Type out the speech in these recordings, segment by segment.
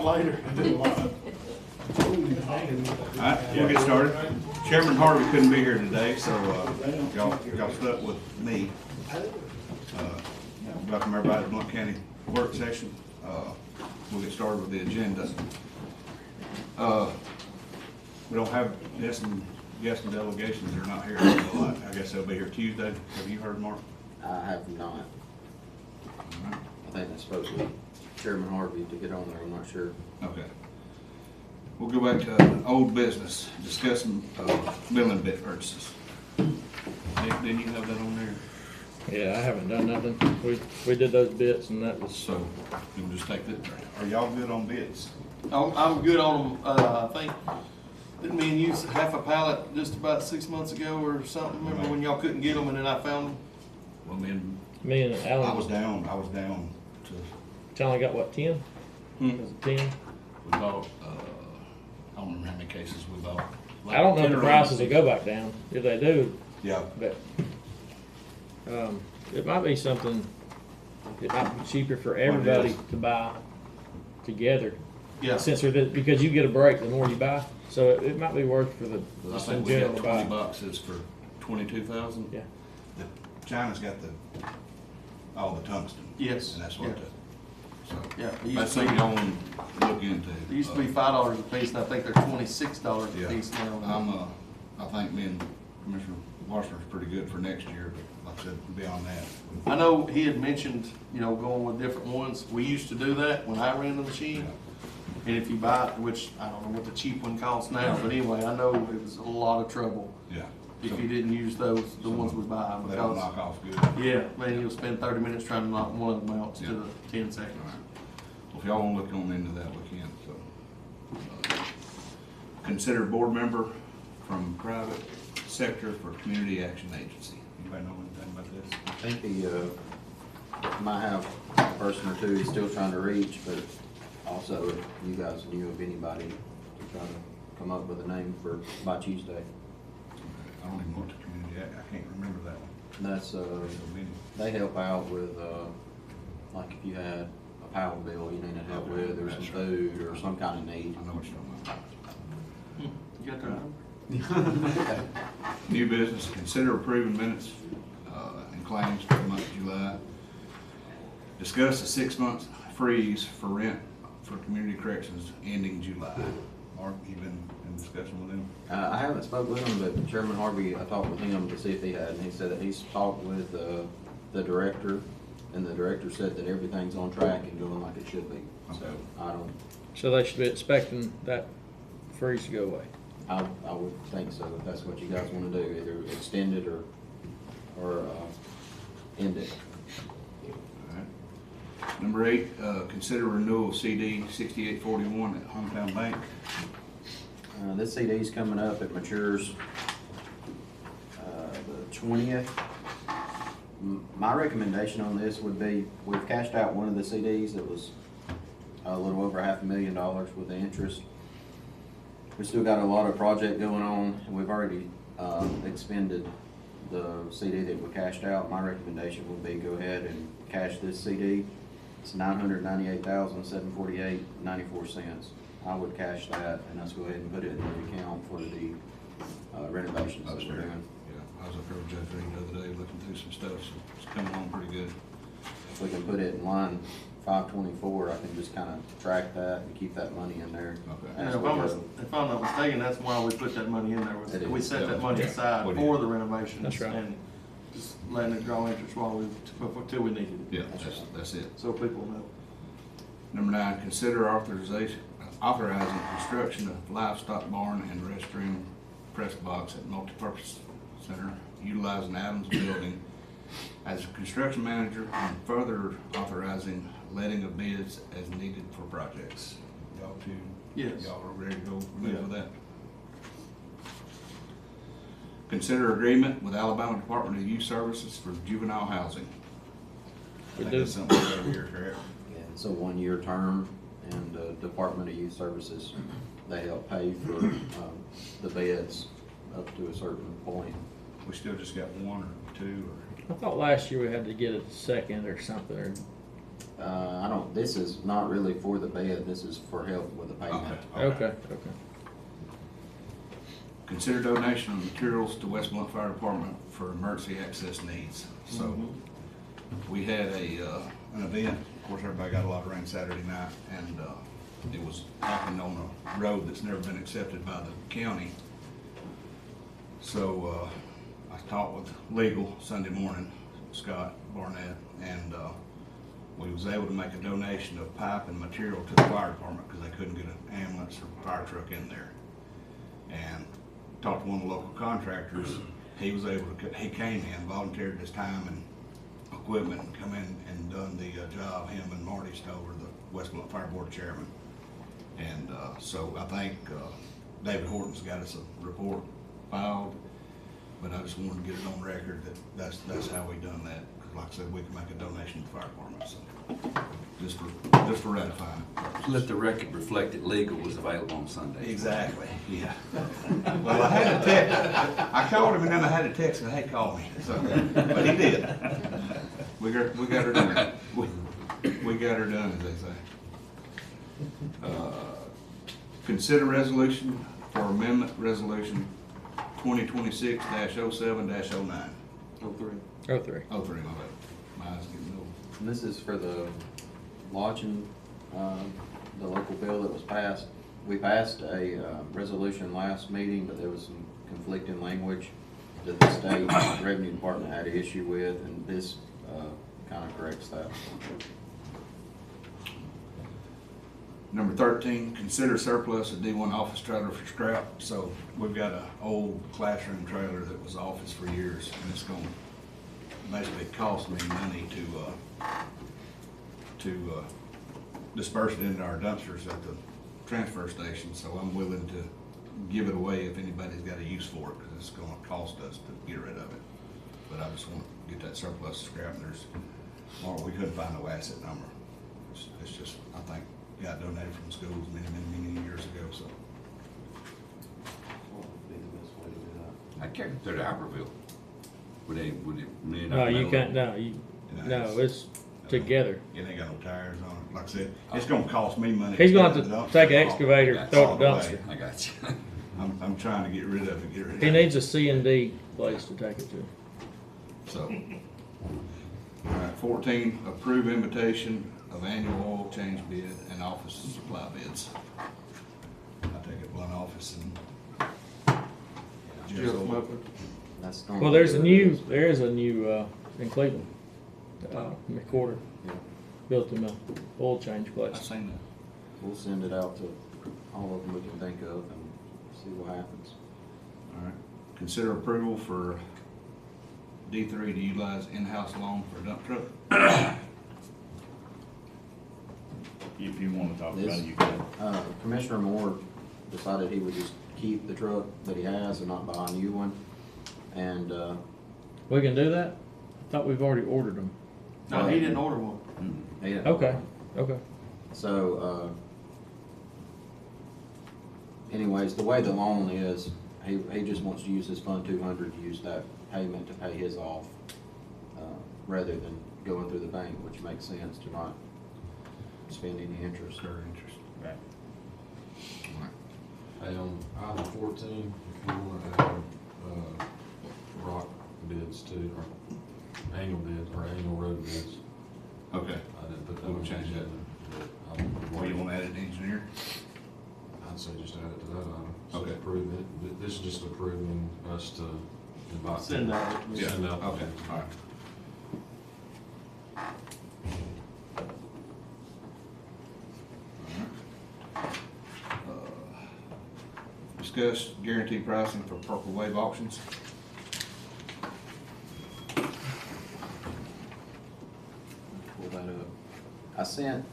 on later. Alright, we'll get started. Chairman Harvey couldn't be here today, so, y'all stuck with me. Welcome everybody to Blount County work session. We'll get started with the agenda. We don't have guests and delegations, they're not here. So I guess they'll be here Tuesday. Have you heard, Mark? I have not. I think that's supposed to be Chairman Harvey to get on there, I'm not sure. Okay. We'll go back to old business, discussing milling bid purchases. Nick, didn't you have that on there? Yeah, I haven't done nothing. We did those bits and that was, So, you'll just take that. Are y'all good on bids? I'm good on them. I think, didn't me and you half a pallet just about 6 months ago or something? Remember when y'all couldn't get them and then I found them? Well, man, me and I Alan was down to, Tell got what, 10? Was it 10? we bought, I don't remember how many cases we bought. Like I don't know if 10 the or prices 11. will go back down. If they do, Yeah, but it might be something, it might be cheaper for everybody to buy together. Yeah. Since because you get a break the more you buy, so it might be worth for the, I just in think we general got to 20 buy. boxes for 22,000. Yeah. China's got all the tungsten. Yes. And that's what Yeah. so, Yeah, it that's used to something be, y'all want to look into. it used to be $5 a piece and I think they're $26 Yeah. a piece now. I think me and Commissioner Washington's pretty good for next year, but like I said, beyond that. I know he had mentioned, going with different ones. We used to do that when I ran the machine. And if you buy it, which I don't know what the cheap one costs now, but anyway, I know it was a lot of trouble Yeah. if you didn't use the ones we buy. They don't Because, knock off good. yeah, man, you'll spend 30 minutes trying to knock one of them out instead Yeah. of 10 seconds. All right. Well, if y'all want to look on into that, we can, so. Consider board member from private sector for Community Action Agency. Anybody know anything about this? I think he might have a person or two he's still trying to reach, but also if you guys knew of anybody to try to come up with a name by Tuesday. I don't even know what the community, I can't remember that one. That's, So many. they help out with, like if you had a power bill you needed help with, or some food, or some kind of need. I know what you're talking about. You got their number? New business, consider approving minutes and claims for the month of July. Discuss a 6-month freeze for rent for community corrections ending July. Mark, you been in discussion with them? I haven't spoke with him, but Chairman Harvey, I talked with him to see if he had, and he said that he's talked with the director, and the director said that everything's on track and going like it should be. So Okay. I don't, So they should be expecting that freeze to go away. I would think so, if that's what you guys want to do, either extend it or end it. All right. Number 8, consider renewal of CD 6841 at Hometown Bank. This CD's coming up, it matures the 20th. My recommendation on this would be, we've cashed out one of the CDs that was a little over $500,000 with the interest. We still got a lot of project going on, and we've already expended the CD that we cashed out. My recommendation would be go ahead and cash this CD. It's $998,748.94. I would cash that, and let's go ahead and put it in the account for the renovations that we're doing. Yeah, I was up there with Judge Reed the other day looking through some stuff, so it's coming along pretty good. If we can put it in line 524, I can just kind of track that and keep that money in there. Okay. And as if we I'm go. not mistaken, that's why we put that money in there. It We is. set Yeah. that money aside What for is? the renovations. That's right. And just letting it draw interest till we needed it. Yeah, that's it. So people know. Number 9, consider authorizing construction of livestock barn and restroom press box at multipurpose center, utilizing Adams Building as a construction manager, and further authorizing letting of bids as needed for projects. Y'all too? Yes. Y'all are ready to go move Yeah. with that? Consider agreement with Alabama Department of Youth Services for juvenile housing. I We think do. that's something over here, correct? Yeah, it's a 1-year term, and the Department of Youth Services, they help pay for the beds up to a certain point. We still just got 1 or 2 or? I thought last year we had to get a second or something, or I don't, this is not really for the bed, this is for help with the payment. Okay. Consider donation of materials to West Blount Fire Department for emergency access needs. So, we had an event, of course, everybody got a lot of rain Saturday night, and, it was happening on a road that's never been accepted by the county. So, I talked with legal Sunday morning, Scott Barnett, and, we was able to make a donation of pipe and material to the fire department because they couldn't get an ambulance or fire truck in there. And talked to one of the local contractors, he was able to, he came in, volunteered his time and equipment and come in and done the job, him and Marty Stover, the West Blount Fire Board chairman. And so I think David Horton's got us a report filed, but I just wanted to get it on record that that's how we done that. 'Cause like I said, we can make a donation to the fire department, so just for ratifying. Let the record reflect that legal was available on Sunday. Exactly, yeah. Well, I had to text, I called him and then I had to text him, hey, call me, so, but he did. We got her done. We got her done, as they say. Consider resolution for amendment resolution 2026-07-09. 03. 03. Oh, three, my bad. My eyes getting old. And this is for the lodging, the local bill that was passed. We passed a resolution last meeting, but there was some conflicting language that the state revenue department had an issue with, and this kind of corrects that. Number 13, consider surplus of D1 office trailer for scrap. So we've got an old classroom trailer that was office for years, and it's going to basically cost me money to disperse it into our dumpsters at the transfer station. So I'm willing to give it away if anybody's got a use for it, because it's going to cost us to get rid of it. But I just want to get that surplus scrap. And we couldn't find no asset number. It's just, I think, got donated from schools many years ago, so. What would be the best way to do that? I carried it through to Albertville. Would it mean? No, you can't, no, it's together. It ain't got no tires on it. Like I said, it's gonna cost me money. He's gonna to have dump to take an it excavator, That's throw all it the in the way. dumpster. I got you. I'm trying to get rid of it, He needs a C&D place to take it to. So. All right, 14, approve invitation of annual oil change bid and office supply bids. I take it one office and. Just smoking. That's gonna Well, be there is a new, in Cleveland, McQuarter, Yeah. built him a oil change I've place. seen that. We'll send it out to all of them we can think of and see what happens. All right. Consider approval for D3 to utilize in-house loan for a dump truck. If you wanna talk about This- it, you can. Commissioner Moore decided he would just keep the truck that he has and not buy a new one. And, We can do that? I thought we've already ordered them. No, he didn't order one. he didn't- Okay. So, anyways, the way the loan is, he just wants to use his Fund 200 to use that payment to pay his off, rather than going through the bank, which makes sense to not spend any interest. Incur interest. Right. Hey, on item 14, if you wanna add, rock bids to, or annual bids, or annual road bids, Okay. I didn't put that We'll on the change that. agenda, but Well, you wanna add an engineer? I'd say just add it to that item. So Okay. approve it, this is just approving us to invite. Send people. out. Send out. Okay, all right. Discuss guaranteed pricing for Purple Wave auctions. Pull that up. I sent,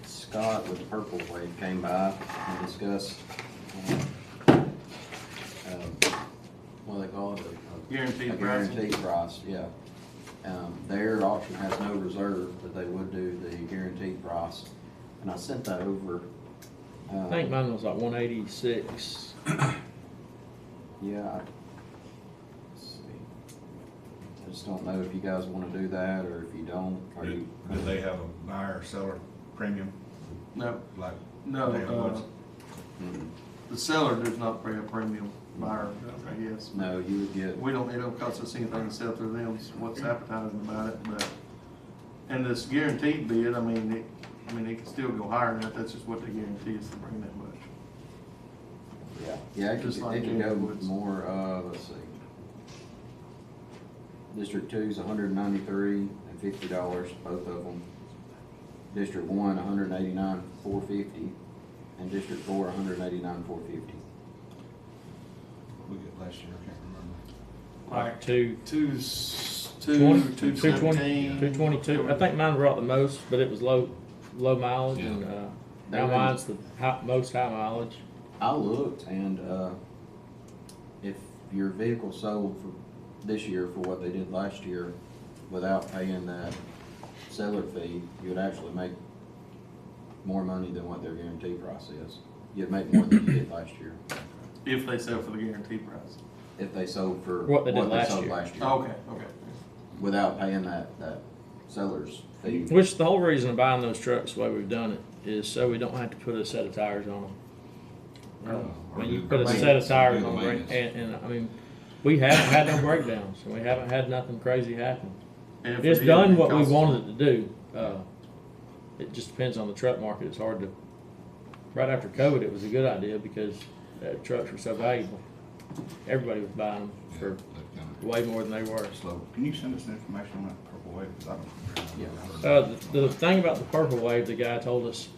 Scott with the Purple Wave came by and discussed, what do they call it? Guaranteed A pricing. guaranteed price, yeah. Their auction has no reserve, but they would do the guaranteed price. And I sent that over. I think mine was like 186. Yeah. Let's see. I just don't know if you guys wanna do that, or if you don't, or Do you. do they have a buyer or seller premium, No, like? no, they have woods? Mm, the seller does not pay a premium, buyer, I guess. No, you would get, We don't, it don't cost us anything to sell through them, it's what's advertising about it, but, and this guaranteed bid, I mean, it can still go higher than that, that's just what they guarantee us to bring that much. yeah, it Just could, like it could go Aaron Woods. more, let's see. District two's $193.50, both of them. District one, $189,450, and District four, $189,450. We get last year, I can't remember. Like Two, two 20, 217. 222. I think mine brought the most, but it was low mileage, and, now They mine's the most high mileage. I looked, and, if your vehicle sold for this year for what they did last year, without paying that seller fee, you would actually make more money than what their guarantee price is. You'd make more than you did last year, If they sell for the guaranteed price. if they sold for What they did last sold year. last year. Okay. Without paying that seller's fee. Which the whole reason of buying those trucks the way we've done it is so we don't have to put a set of tires on them. When you put a set of tires on, and I mean, we haven't had no breakdowns, and we haven't had nothing crazy happen. And if It's it did, done it what we costs us- wanted it to do. It just depends on the truck market. It's hard to. Right after COVID, it was a good idea because trucks were so valuable. Everybody was buying them for way more than they were. Slow. Can you send us the information on that purple wave? 'Cause I don't. The thing about the purple wave, the guy told us,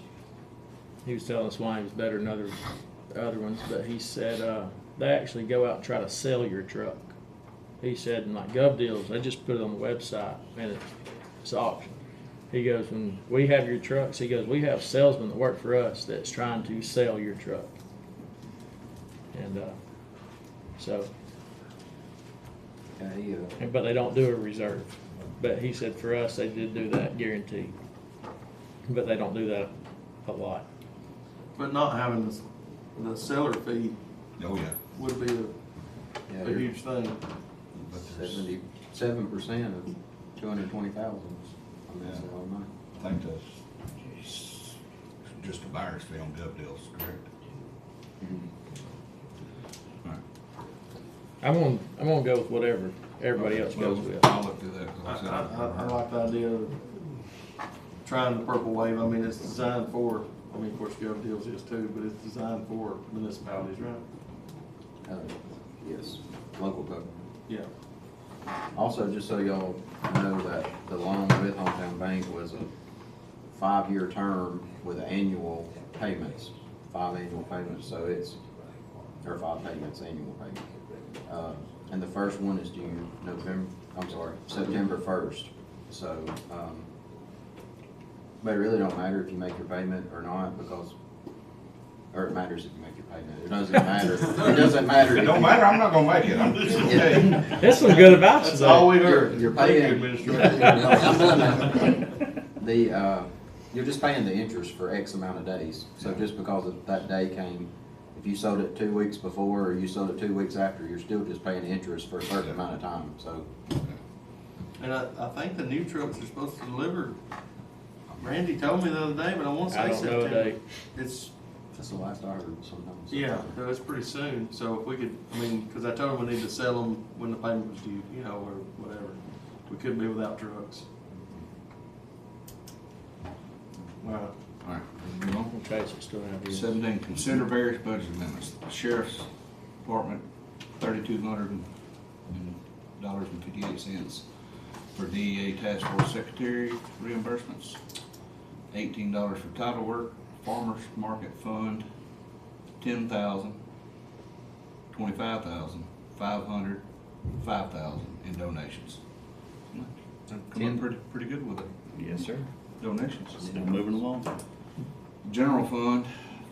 he was telling us why he was better than other ones, but he said they actually go out and try to sell your truck. He said, in like Gov Deals, they just put it on the website and it's auction. He goes, when we have your trucks, he goes, we have salesmen that work for us that's trying to sell your truck. And so, but they don't do a reserve. But he said for us, they did do that guaranteed. But they don't do that a lot. But not having the seller fee Oh, yeah. would be Yeah, a huge thing. But there's, 77% of 220,000. I mean, that's a lot of money. I think that's just a buyer's fee on Gov Deals, correct? All right. I'm gonna go with whatever everybody else goes Well, with. I'll look through that. 'Cause I said like the idea of trying the purple wave. I mean, it's designed for, I mean, of course, Gov Deals is too, but it's designed for municipalities, right? Yes, local government. Yeah. Also, just so y'all know that the loan with Hometown Bank was a 5-year term with annual payments, 5 annual payments, so it's, or 5 payments, annual payments. And the first one is due September 1st. So, but it really don't matter if you make your payment or not, because, or it matters if you make your payment. It doesn't matter. It doesn't matter. It don't matter, I'm not gonna make it. I'm just gonna tell you. There's some good about you That's all we there. heard. You're Thank you, paying. Administrator. No, I'm done now. You're just paying the interest for X amount of days. So just because of that day came, if you sold it 2 weeks before or you sold it 2 weeks after, you're still just paying interest for a certain amount of time, so. And I think the new trucks are supposed to deliver. Randy told me the other day, but I want to I say don't know a September. date. It's, That's the last I heard sometimes. yeah, so it's pretty soon. So if we could, I mean, because I told him we need to sell them when the payment was due, you know, or whatever. We couldn't be without trucks. All right. All right, move on. Okay, so still have you. 17, consider various budget amendments. Sheriff's Department, $3,200.58 for DEA Task Force Secretary reimbursements. $18 for title work. Farmers Market Fund, $10,000, $25,000, $500, $5,000 in donations. Come in pretty good with it. Yes, sir. Donations. Still moving along. General fund,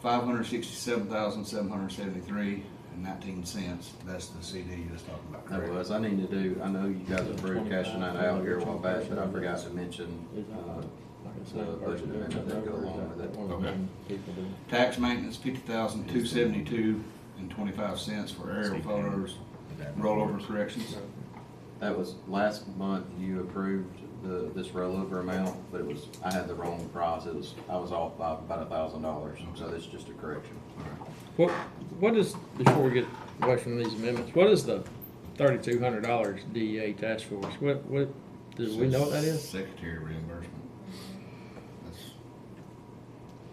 $567,773.19. That's the CD you was talking about, That correct? was, I need to do, I know you guys approved cashing that out here a while back, but I forgot to mention, the budget amendment that go along with it. Okay. Tax maintenance, $50,272.25 for aerial photos, rollover corrections. That was last month you approved this rollover amount, but I had the wrong price. I was off by about $1,000, so that's just a correction. What is, before we get away from these amendments, what is the $3,200 DEA task force? What, do we know what that is? Secretary reimbursement.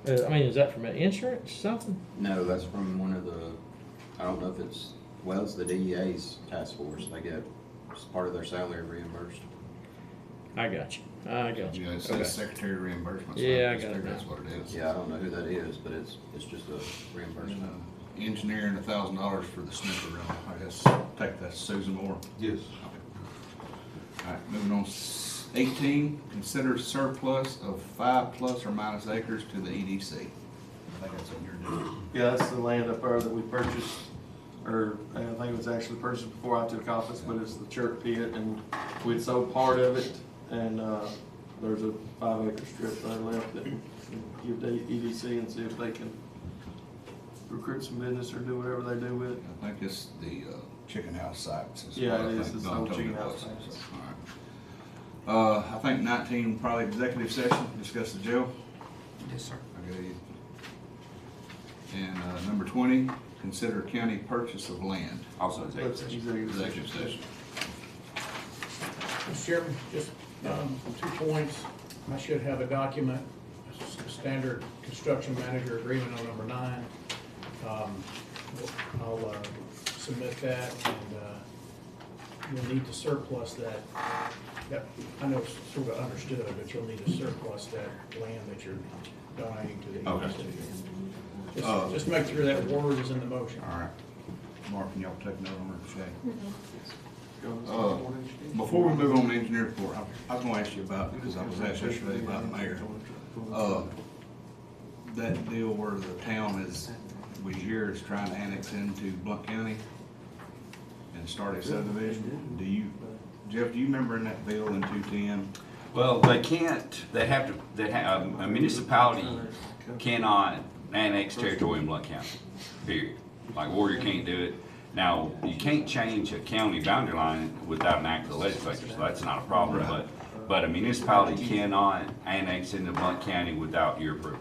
That's, I mean, is that from an insurance, something? No, that's from one of the, I don't know if it's the DEA's task force. They get, it's part of their salary reimbursed. I got you. yeah, it Okay. says secretary reimbursement. So Yeah, I just got it figured now. That's what it is. Yeah, I don't know who that is, but it's just a reimbursement. Engineering $1,000 for the snipper room. I guess, take that Susan Moore. Yes. All right, moving on. 18, consider surplus of 5 plus or minus acres to the EDC. I think that's what you're doing. Yeah, that's the land up there that we purchased, or I think it was actually purchased before I took office, but it's the church pit, and we'd sold part of it, and, there's a 5-acre strip there left that we give the EDC and see if they can recruit some business or do whatever they do with it. I think it's the chicken house sites. Yeah, what I it is. think It's Don old told me chicken it house was. sites. All right. I think 19, probably executive session, discuss the jail. Yes, sir. Okay. And number 20, consider county purchase of land. Also executive Let's session. Executive session. Mr. Chairman, just 2 points. I should have a document, a standard construction manager agreement on number 9. I'll submit that, and you'll need to surplus that. I know it's sort of understood, but you'll need to surplus that land that you're donating to the Okay. EDC. Just make sure that word is in the motion. All right. Mark, can y'all take note on it, Shay? Uh, Before we move on to engineer report, I was gonna ask you about, because I was asked yesterday about the mayor. That deal where the town is trying to annex into Blount County and start a subdivision. Jeff, do you remember in that bill in 210? Well, they can't, a municipality cannot annex territory in Blount County, period. Like Warrior can't do it. Now, you can't change a county boundary line without an act of the legislature, so that's not a problem, Right. but a municipality cannot annex into Blount County without your approval.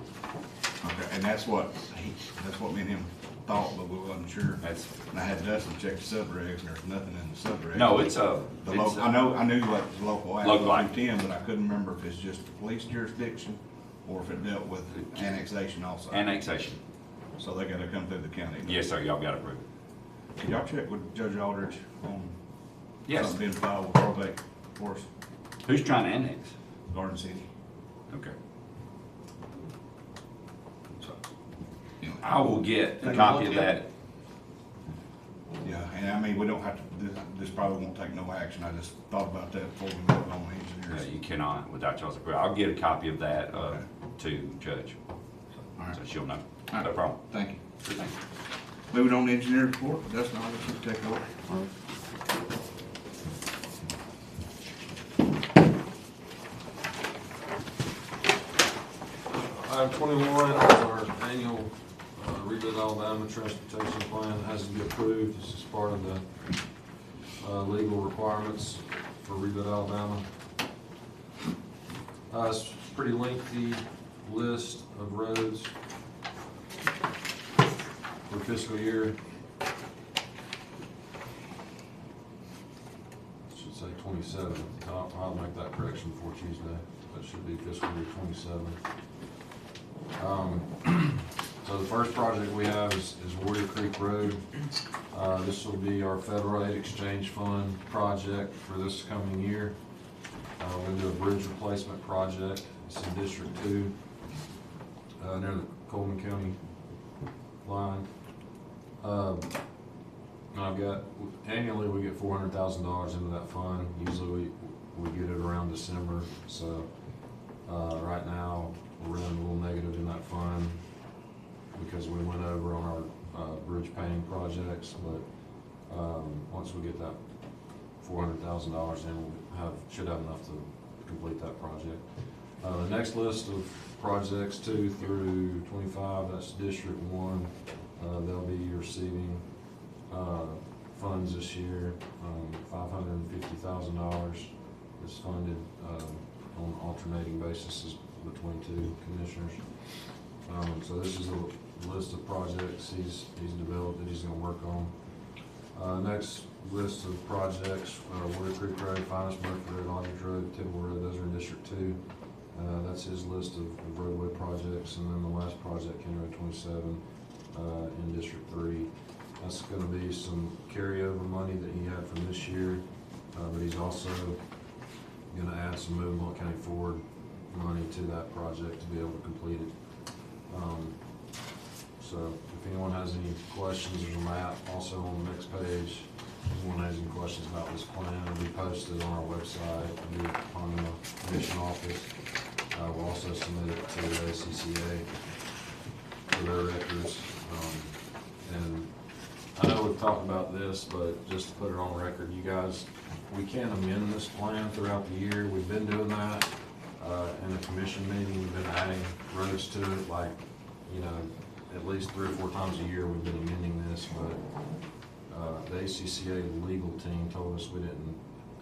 Okay, and that's what me and him thought, but we wasn't sure. That's, And I had Dustin check the subregs, and there's nothing in the subregs. no, it's a, The it's local, a- I knew like it was local act, Local like act. 10, but I couldn't remember if it's just the police jurisdiction or if it dealt with annexation also. annexation. So they gotta come through the county. Yes, sir, y'all got approved. Could y'all check with Judge Aldridge on Yes. something being filed with probate for us, Who's trying to annex? Garden City? Okay. So, anyway. I will get a copy of that. Yeah, and I mean, we don't have to, this probably won't take no action. I just thought about that before we moved on engineers. You cannot without y'all's approval. I'll get a copy of that, Okay. to Judge, All right, so she'll know. All right. No problem. thank you. Good thing. Moving on to engineer report, Dustin, I'll let you take over. Item 21 is our annual Rebid Alabama transportation plan that has to be approved. This is part of the legal requirements for Rebid Alabama. It's a pretty lengthy list of roads for fiscal year. Should say 27 at the top. I'll make that correction before Tuesday. That should be fiscal year 27. So the first project we have is Warrior Creek Road. This will be our federal aid exchange fund project for this coming year. We're gonna do a bridge replacement project. It's in District 2, near the Coleman County line. I've got, annually we get $400,000 into that fund. Usually we get it around December. So right now we're running a little negative in that fund because we went over on our bridge painting projects. But once we get that $400,000 in, should have enough to complete that project. The next list of projects 2 through 25, that's District 1. They'll be receiving funds this year. $550,000 is funded, on an alternating basis between two commissioners. So this is a list of projects he's developed that he's gonna work on. Next list of projects, Warrior Creek Road, Finest Murphy Road, Aldridge Road, Tidwell Road, those are in District 2. That's his list of roadway projects, and then the last project, County Road 27, in District 3. That's gonna be some carryover money that he had from this year, but he's also gonna add some moving Blount County Ford money to that project to be able to complete it. So if anyone has any questions, there's a map also on the next page. If anyone has any questions about this plan, it'll be posted on our website, it'll be on the commission office. We'll also submit it to the ACCA for their records. And I know we've talked about this, but just to put it on record, you guys, we can amend this plan throughout the year. We've been doing that. In the commission meeting, we've been adding roads to it, like, you know, at least 3 or 4 times a year we've been amending this, but the ACCA legal team told us we didn't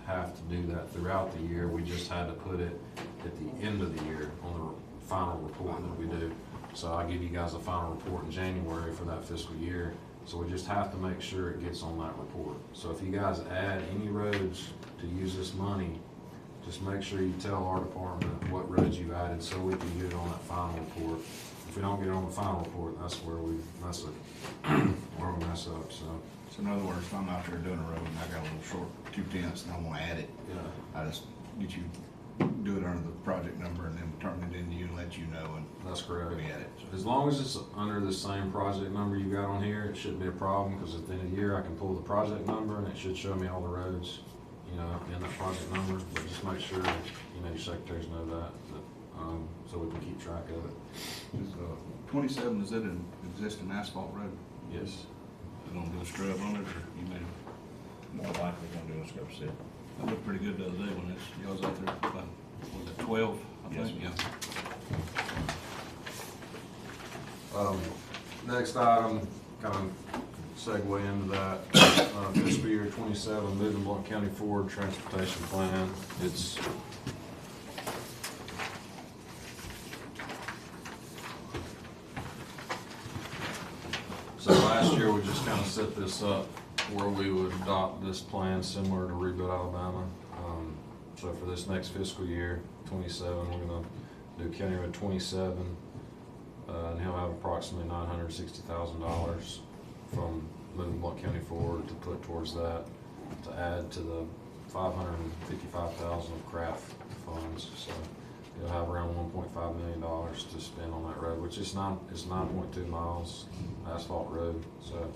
have to do that throughout the year. We just had to put it at the end of the year on the final report that we do. So I give you guys a final report in January for that fiscal year. So we just have to make sure it gets on that report. So if you guys add any roads to use this money, just make sure you tell our department what roads you've added so we can get it on that final report. If we don't get it on the final report, that's where we mess up, so. So in other words, if I'm out there doing a road and I got a little short 2/10 and I wanna add it, Yeah, I just get you, do it under the project number and then turn it into you and let you know and that's correct. we add it. As long as it's under the same project number you got on here, it shouldn't be a problem, because at the end of the year, I can pull the project number and it should show me all the roads, you know, in that project number. But just make sure, you know, your secretaries know that, so we can keep track of it. Is 27, is that an existing asphalt road? Yes. You gonna do a scrub on it, or you made, More likely gonna do a scrub set. that looked pretty good the other day when y'all was out there, about, was it 12, I Yes, think? sir. Yeah. Next item, kind of segue into that, fiscal year 27, moving Blount County Ford Transportation Plan. It's so last year, we just kind of set this up where we would adopt this plan similar to Rebuild Alabama. So for this next fiscal year, 27, we're gonna do County Road 27, and he'll have approximately $960,000 from moving Blount County Forward to put towards that, to add to the $555,000 of craft funds. So you'll have around $1.5 million to spend on that road, which is 9.2 miles asphalt road. So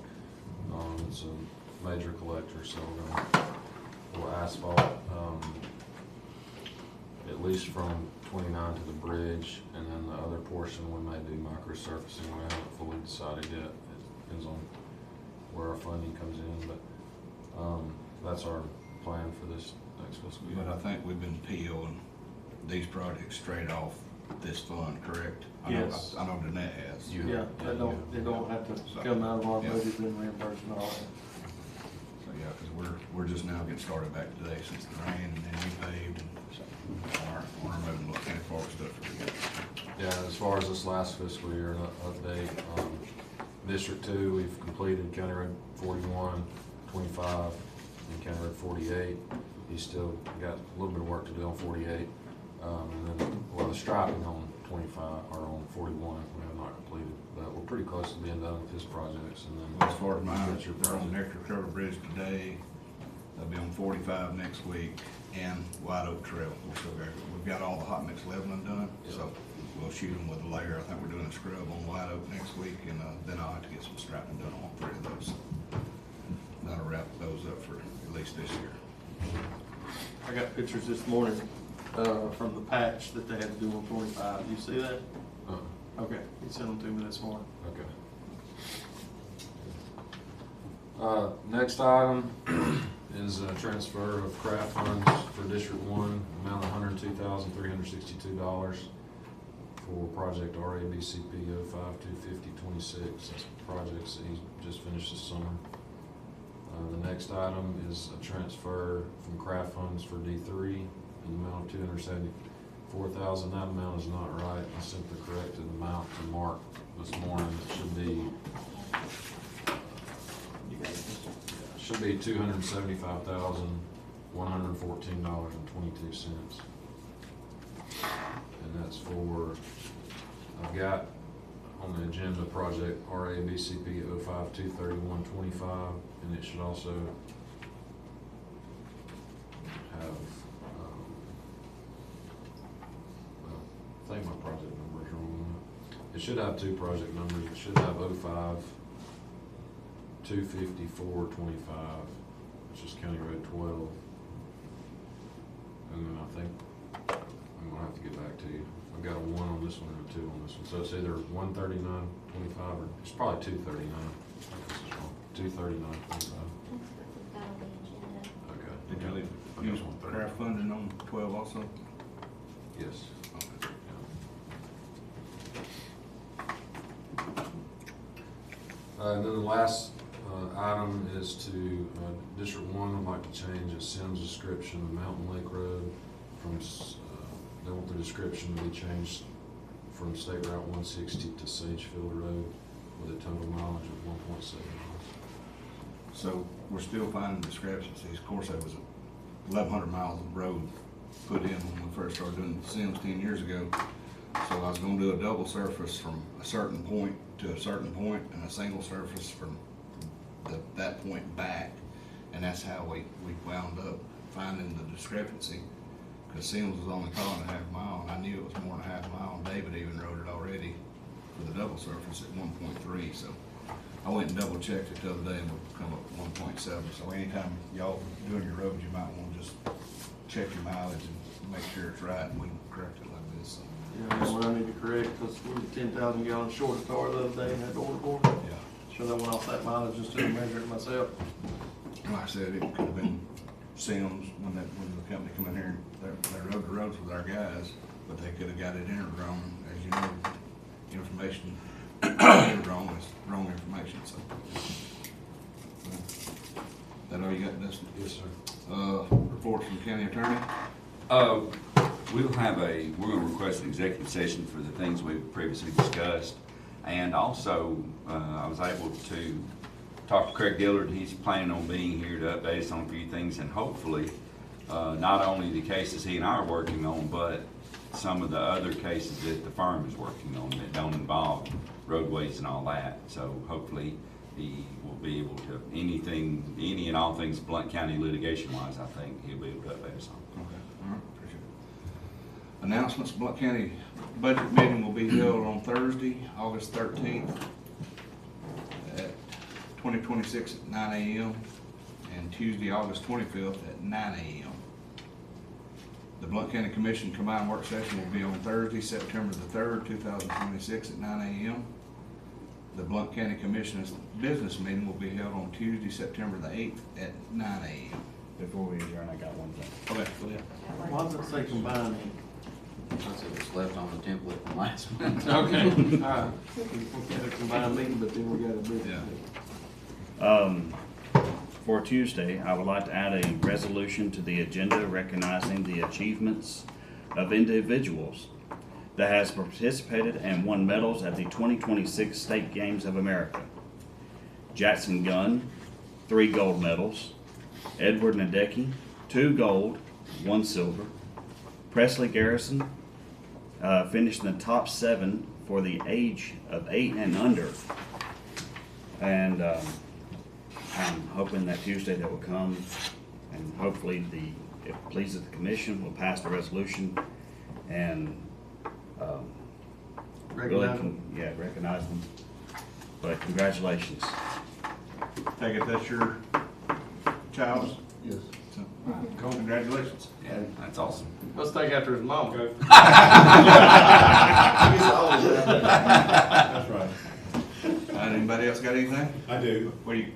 it's a major collector. So we'll asphalt at least from 29 to the bridge, and then the other portion we may do microsurfacing. We haven't fully decided yet. It depends on where our funding comes in, but that's our plan for this next fiscal year. But I think we've been POing these projects straight off this fund, correct? Yes. I know Danette has. You- Yeah, they don't have to come out of our budget and reimburse and all that. So, yeah, because we're just now getting started back today since the rain, and then you paved, and so on our moving Blount County Forward stuff. Yeah, as far as this last fiscal year update, District 2, we've completed County Road 41, 25, and County Road 48. He's still got a little bit of work to do on 48. And then, well, the striping on 25, or on 41, we have not completed, but we're pretty close to being done with his projects, and then. As far as mine, That's your they're on the project. Nectar Cover Bridge today, they'll be on 45 next week, and White Oak Trail. We've got all the hot mix leveling done, so we'll shoot them with a layer. I think we're doing a scrub on White Oak next week, and then I'll have to get some striping done on 3 of those. That'll wrap those up for at least this year. I got pictures this morning, from the patch that they had to do on 25. You see that? Okay, he sent them to me this morning. Okay. Next item is a transfer of craft funds for District 1, amount of $102,362 for project RABCP 05-250-26. That's projects that he's just finished this summer. The next item is a transfer from craft funds for D3 in the amount of $274,000. That amount is not right. I sent the corrected amount to Mark this morning. It should be $275,114.22. And that's for, I've got on the agenda project RABCP 05-231-25, and it should also have, well, I think my project number is wrong on that. It should have two project numbers. It should have 05-254-25, which is County Road 12. And then I think I'm gonna have to get back to you. I've got a 1 on this one and a 2 on this one. So it's either 139.25 or it's probably 239. This is wrong. 239.25. Okay. Did you leave, I use got 130. craft funding on 12 also? Yes. Okay. And then the last item is to, District 1 would like to change a Sims description of Mountain Lake Road from, they want the description to be changed from State Route 160 to Sagefield Road with a total mileage of 1.7 miles. So we're still finding discrepancies. Of course, there was 1,100 miles of road put in when we first started doing the Sims 10 years ago. So I was gonna do a double surface from a certain point to a certain point and a single surface from that point back. And that's how we wound up finding the discrepancy. Cause Sims was only calling a half mile and I knew it was more than a half mile, and David even wrote it already for the double surface at 1.3. So I went and double checked it the other day and we'll come up with 1.7. So anytime y'all doing your roads, you might wanna just check your mileage and make sure it's right, and we can correct it like this. So, Yeah, that's what I need to correct, because we were 10,000 gallons short of car the other day and had to order more. yeah. Sure, that went off that mileage just to measure it myself. Like I said, it could have been Sims when the company come in here, they rode the roads with our guys, but they could have got it entered wrong. As you know, information entered wrong is wrong information, so. That all you got, Dustin? Yes, sir. Reports from county attorney? We're gonna request an executive session for the things we've previously discussed. And also, I was able to talk to Craig Dillard. He's planning on being here to update us on a few things, and hopefully, not only the cases he and I are working on, but some of the other cases that the firm is working on that don't involve roadways and all that. So hopefully, he will be able to, any and all things Blount County litigation wise, I think he'll be able to update us on. Okay, all right, appreciate it. Announcements, Blount County budget meeting will be held on Thursday, August 13th at 2026 at 9 a.m. and Tuesday, August 25th at 9 a.m. The Blount County Commission combined work session will be on Thursday, September the 3rd, 2026 at 9 a.m. The Blount County Commission's business meeting will be held on Tuesday, September the 8th at 9 a.m. Before we adjourn, I got one thing. Okay, go ahead. Why does it say combined? That's it, it's left on the template from last month. Okay, all right. We had a combined meeting, but then we got a big. Yeah. For Tuesday, I would like to add a resolution to the agenda recognizing the achievements of individuals that has participated and won medals at the 2026 State Games of America. Jackson Gunn, 3 gold medals. Edward Nadecki, 2 gold, 1 silver. Presley Garrison finished in the top 7 for the age of 8 and under. And I'm hoping that Tuesday they will come, and hopefully if it pleases the commission, will pass the resolution and Recognize them. recognize them. But congratulations. Take it that's your child? Yes. So, congratulations. Yeah, that's awesome. Let's take after his mom. He's old now. That's right. Anybody else got anything? I do. What do you?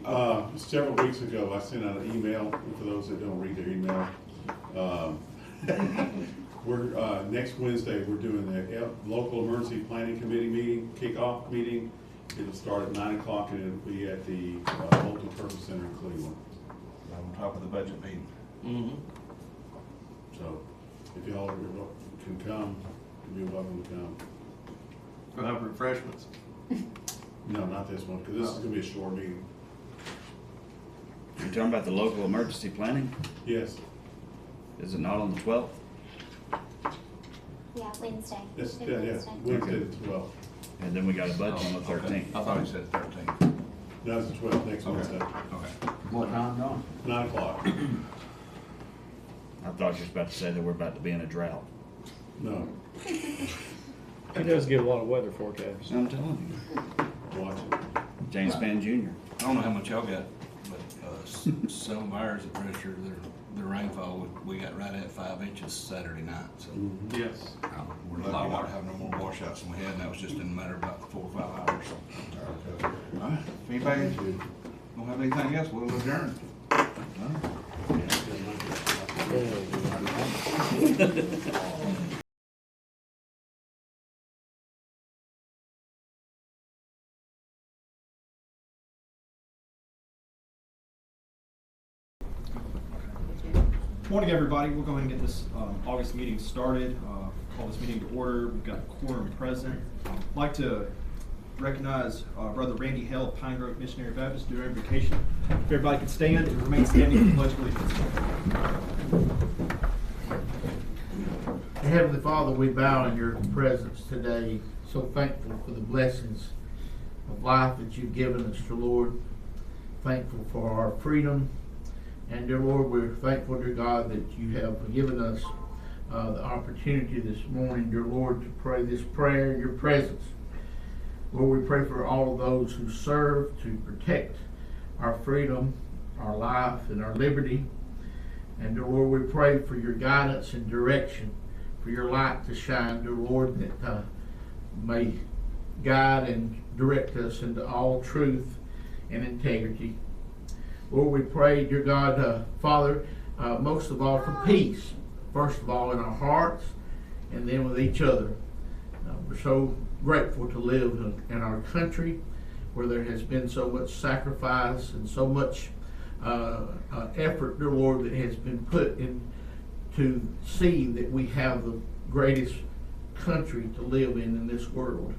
Several weeks ago, I sent out an email, and for those that don't read their email. Next Wednesday, we're doing the local emergency planning committee meeting, kickoff meeting. It'll start at 9 o'clock and it'll be at the multi-purpose center in Cleveland. on top of the budget meeting. Mm-hmm. So if y'all can come, you're welcome to come. We'll have refreshments. No, not this one, because this is gonna be a short meeting. You're talking about the local emergency planning? Yes, Is it not on the 12th? Yeah, Wednesday. yes, It's yeah, Wednesday. Wednesday the 12th. And then we got a budget on the Okay. 13th. I thought he said 13th. No, it's the 12th, next Okay. Wednesday, Okay. What time, Don? 9 o'clock. I thought you was about to say that we're about to be in a drought. No, He does give a lot of weather forecasts. I'm telling you. watch it. James Spann Jr. I don't know how much y'all got, but, some of ours at Pressure, their rainfall, we got right at 5 inches Saturday night, so. Yes. We're lucky not to have no more washouts than we had, and that was just in a matter of about 4 or 5 hours. All right, if anybody don't have anything else, we'll adjourn. Morning, everybody. We'll go ahead and get this August meeting started. Call this meeting to order. We've got a quorum present. I'd like to recognize Brother Randy Hale of Pine Grove Missionary Baptist during invocation. If everybody could stand and remain standing for the Pledge of Allegiance. Heavenly Father, we bow in your presence today, so thankful for the blessings of life that you've given us, dear Lord. Thankful for our freedom. And dear Lord, we're thankful, dear God, that you have given us the opportunity this morning, dear Lord, to pray this prayer in your presence. Lord, we pray for all of those who serve to protect our freedom, our life, and our liberty. And dear Lord, we pray for your guidance and direction, for your light to shine, dear Lord, that may guide and direct us into all truth and integrity. Lord, we pray, dear God, Father, most of all for peace. First of all in our hearts, and then with each other. We're so grateful to live in our country where there has been so much sacrifice and so much effort, dear Lord, that has been put in to see that we have the greatest country to live in this world.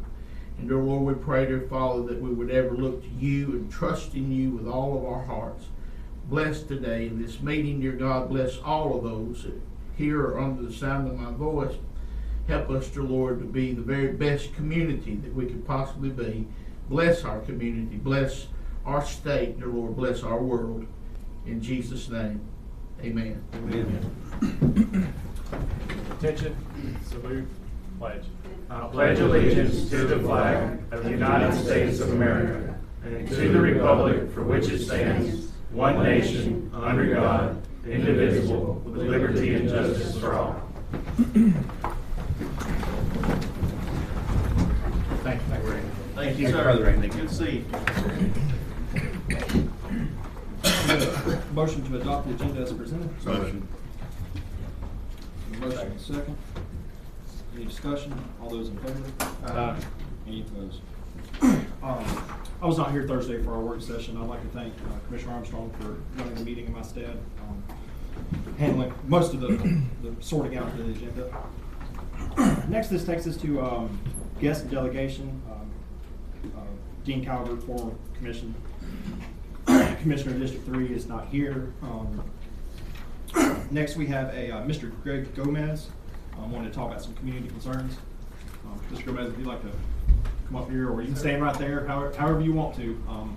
And dear Lord, we pray, dear Father, that we would ever look to you and trust in you with all of our hearts. Bless today in this meeting, dear God. Bless all of those that hear or under the sound of my voice. Help us, dear Lord, to be the very best community that we could possibly be. Bless our community. Bless our state, dear Lord. Bless our world. In Jesus' name, amen. Amen. Attention. Salute. Pledge. I pledge allegiance to the flag of the United States of America and to the republic for which it stands, one nation, under God, indivisible, with liberty and justice for all. Thank you, Ray. Thank you, sir. Good to see you. Motion to adopt the agenda as presented. Motion. Motion and second. Any discussion? All those in favor? Any opposed? I was not here Thursday for our work session. I'd like to thank Commissioner Armstrong for running the meeting in my stead, handling most of the sorting out of the agenda. Next, this takes us to guest delegation. Dean Calvert, former Commissioner of District 3, is not here. Next, we have a Mr. Greg Gomez. Wanted to talk about some community concerns. Mr. Gomez, if you'd like to come up here, or you can stand right there, however you want to. I'll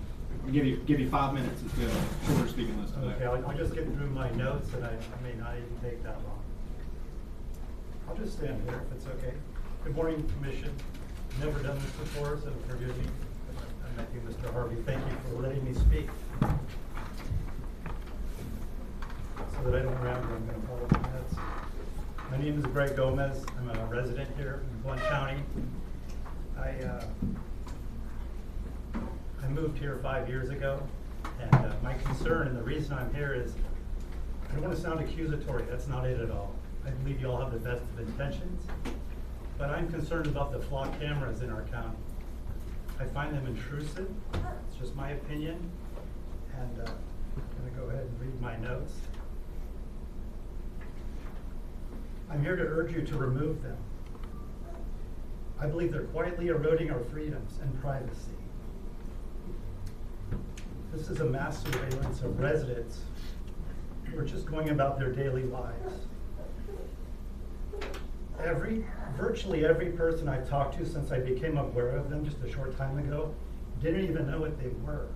give you 5 minutes. It's been a shorter speaking list today. Okay, I'll just get through my notes, and I may not even take that long. I'll just stand here if it's okay. Good morning, Commission. Never done this before, so forgive me. Thank you, Mr. Harvey. Thank you for letting me speak. So that I don't ramble, I'm going to follow the minutes. My name is Greg Gomez. I'm a resident here in Blount County. I moved here 5 years ago, and my concern and the reason I'm here is I don't want to sound accusatory. That's not it at all. I believe you all have the best of intentions, but I'm concerned about the flock cameras in our county. I find them intrusive. It's just my opinion, and I'm gonna go ahead and read my notes. I'm here to urge you to remove them. I believe they're quietly eroding our freedoms and privacy. This is a mass surveillance of residents who are just going about their daily lives. Virtually every person I've talked to since I became aware of them just a short time ago didn't even know what they were.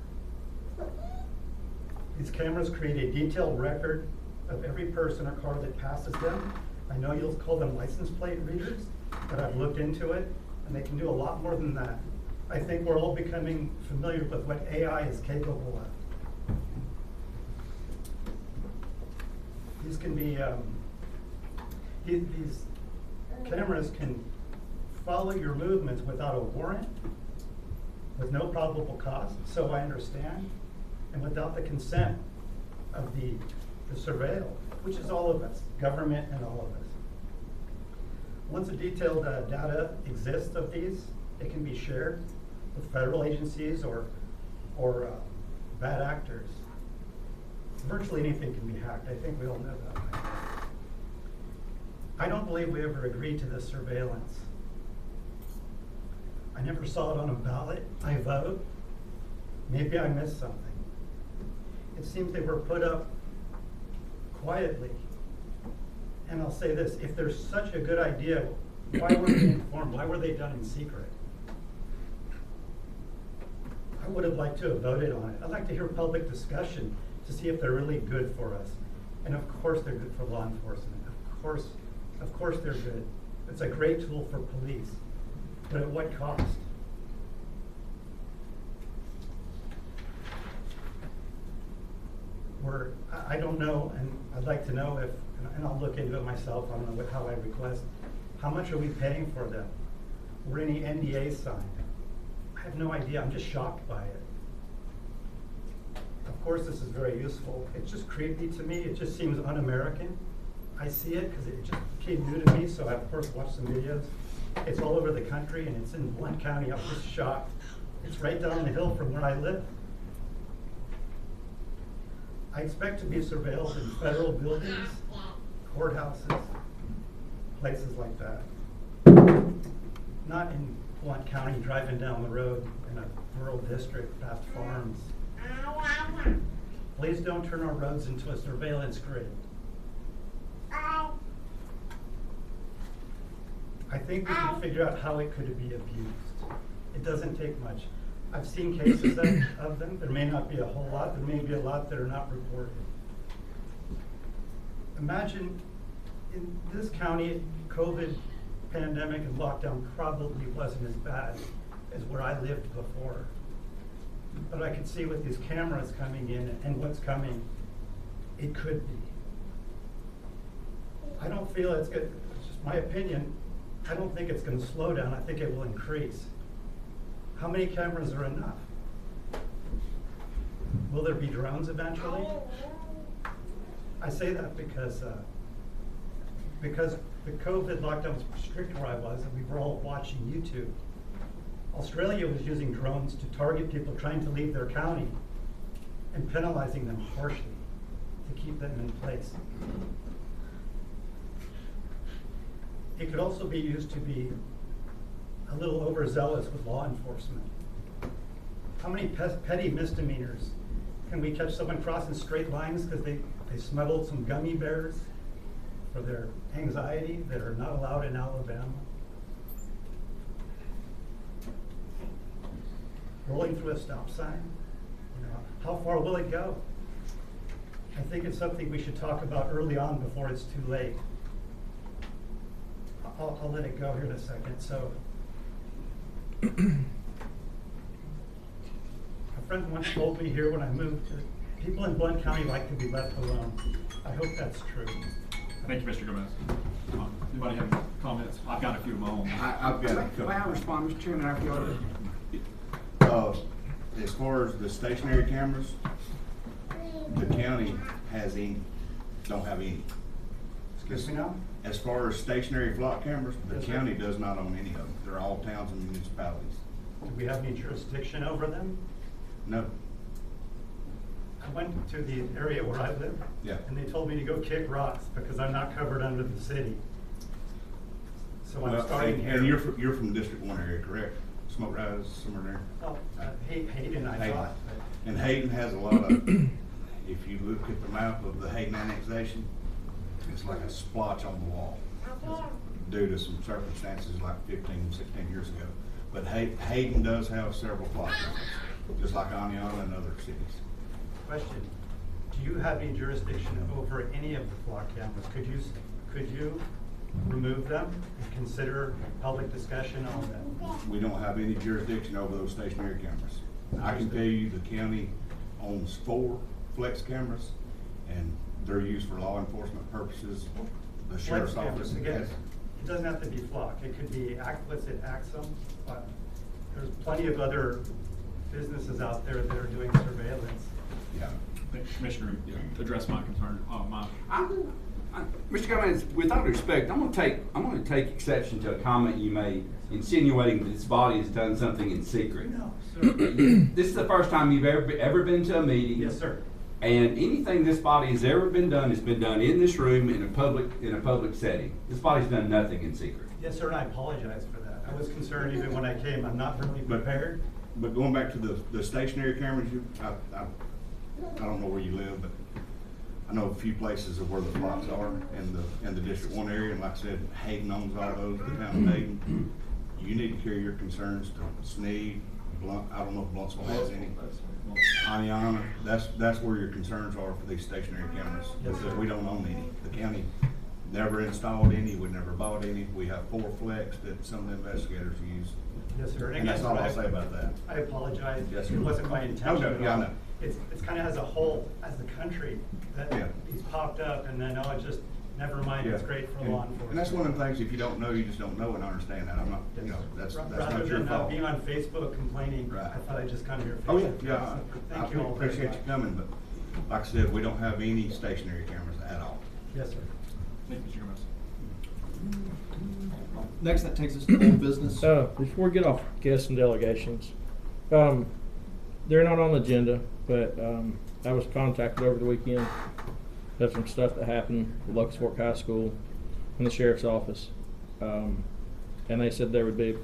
These cameras create a detailed record of every person or car that passes them. I know you'll call them license plate readers, but I've looked into it, and they can do a lot more than that. I think we're all becoming familiar with what AI is capable of. These can be, these cameras can follow your movements without a warrant, with no probable cause, so I understand, and without the consent of the surveilled, which is all of us, government and all of us. Once a detailed data exists of these, it can be shared with federal agencies or bad actors. Virtually anything can be hacked. I think we all know that. Right? I don't believe we ever agreed to this surveillance. I never saw it on a ballot. I vote. Maybe I missed something. It seems they were put up quietly. And I'll say this, if there's such a good idea, why were they informed? Why were they done in secret? I would have liked to have voted on it. I'd like to hear public discussion to see if they're really good for us. And of course they're good for law enforcement. Of course they're good. It's a great tool for police. But at what cost? I don't know, and I'd like to know if, and I'll look into it myself, I don't know how I request, how much are we paying for them? Were any NDAs signed? I have no idea, I'm just shocked by it. Of course this is very useful. It's just creepy to me, it just seems un-American. I see it because it just came new to me, so I of course watched some videos. It's all over the country and it's in Blount County, I'm just shocked. It's right down the hill from where I live. I expect to be surveilled in federal buildings, courthouses, places like that. Not in Blount County driving down the road in a rural district past farms. Please don't turn our roads into a surveillance grid. I think we can figure out how it could be abused. It doesn't take much. I've seen cases of them. There may not be a whole lot. There may be a lot that are not reported. Imagine in this county, COVID pandemic and lockdown probably wasn't as bad as where I lived before. But I could see with these cameras coming in and what's coming, it could be. I don't feel it's good. It's just my opinion. I don't think it's going to slow down. I think it will increase. How many cameras are enough? Will there be drones eventually? I say that because the COVID lockdown was strict where I was, and we were all watching YouTube. Australia was using drones to target people trying to leave their county and penalizing them harshly to keep them in place. It could also be used to be a little overzealous with law enforcement. How many petty misdemeanors can we catch someone crossing straight lines because they smuggled some gummy bears for their anxiety that are not allowed in Alabama? Rolling through a stop sign? You know, how far will it go? I think it's something we should talk about early on before it's too late. I'll let it go here in a second. So, a friend once told me here when I moved, people in Blount County like to be left alone. I hope that's true. Thank you, Mr. Gomez. Anybody have any comments? I've got a few of my own. I've got a couple. May I respond, Mr. Chairman, after y'all? As far as the stationary cameras, the county don't have any. Excuse me now? As far as stationary flock cameras, the county does not own any of them. They're all towns and municipalities. Do we have any jurisdiction over them? No. I went to the area where I live. Yeah. And they told me to go kick rocks because I'm not covered under the city. So I'm Well, starting here. and you're from District 1 area, correct? Smoke Rise, somewhere there? Oh, Hayden, I Hayden. thought. And Hayden has a lot of, if you look at the map of the Hayden annexation, it's like a splotch on the wall due to some circumstances like 15, 16 years ago. But Hayden does have several flock cameras, just like Aniana and other cities. Question, do you have any jurisdiction over any of the flock cameras? Could you remove them and consider public discussion on them? We don't have any jurisdiction over those stationary cameras. I can tell you the county owns 4 flex cameras, and they're used for law enforcement purposes. The sheriff's Flex office cameras, again, has, it doesn't have to be flock, it could be, what's it, Axum? There's plenty of other businesses out there that are doing surveillance. yeah. Commissioner, address my concern, Mr. Gomez, with all due respect, I'm gonna take exception to a comment you made insinuating that this body has done something in secret. No, sir. This is the first time you've ever been to a meeting. Yes, sir. And anything this body has ever been done has been done in this room in a public setting. This body's done nothing in secret. Yes, sir, and I apologize for that. I was concerned even when I came, I'm not really prepared. But going back to the stationary cameras, I don't know where you live, but I know a few places of where the flocks are in the District 1 area, and like I said, Hayden owns all those, the town of Hayden. You need to carry your concerns to Sneed, Blount, I don't know if Blountsville has any. Aniana, that's where your concerns are for these stationary cameras, because we don't own any. The county never installed any, we never bought any. We have 4 flex that some of the investigators use. Yes, sir. And that's all I'll say about that. I apologize. Yes, sir. It wasn't my intention. Okay, yeah, I know. It's kind of as a whole, as a country, that Yeah. these popped up and then, oh, it's just, never mind, it's great for law enforcement. And that's one of the things, if you don't know, you just don't know, and I understand that. I'm not, you know, that's Rather not your than fault. being on Facebook complaining, Right. I thought I'd just come here. Oh, yeah, face to yeah, face. I Thank you all very appreciate much. you coming, but like I said, we don't have any stationary cameras at all. Yes, sir. Thank you, Mr. Gomez. Next, that takes us to old business. Before we get off guests and delegations, they're not on the agenda, but I was contacted over the weekend. There's some stuff that happened at Locust Fork High School and the sheriff's office. And they said they'd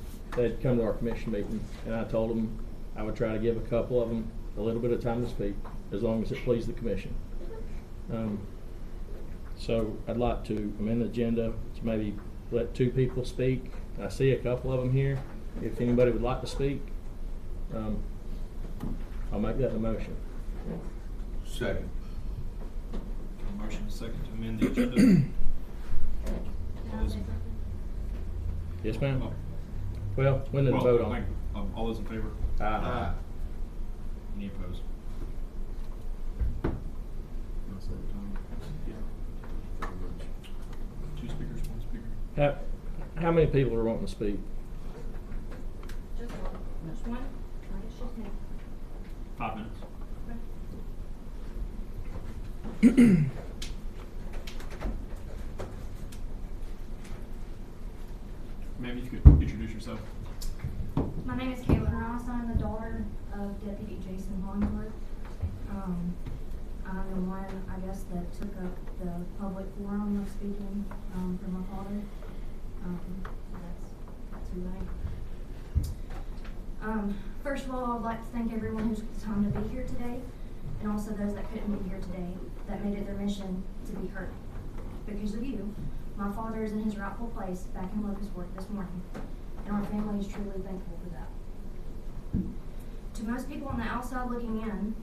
come to our commission meeting, and I told them I would try to give a couple of them a little bit of time to speak, as long as it pleased the commission. So I'd like to amend the agenda to maybe let 2 people speak. I see a couple of them here. If anybody would like to speak, I'll make that a motion. Second. Motion is second to amend the agenda. All those in- Yes, ma'am? Well, when did the vote on it? All those in favor? Aye. Any opposed? Want to set the time? Yeah. 2 speakers, 1 speaker. How many people are wanting to speak? Just one? It's just me. 5 minutes. Maybe you could introduce yourself. My name is Kayla Ross. I'm the daughter of Deputy Jason Hollingsworth. I'm the one, I guess, that took up the public forum of speaking for my father. That's who I am. First of all, I'd like to thank everyone who's time to be here today, and also those that couldn't be here today, that made it their mission to be heard. Because of you, my father is in his rightful place back in Locust Fork this morning, and our family is truly thankful for that. To most people on the outside looking in,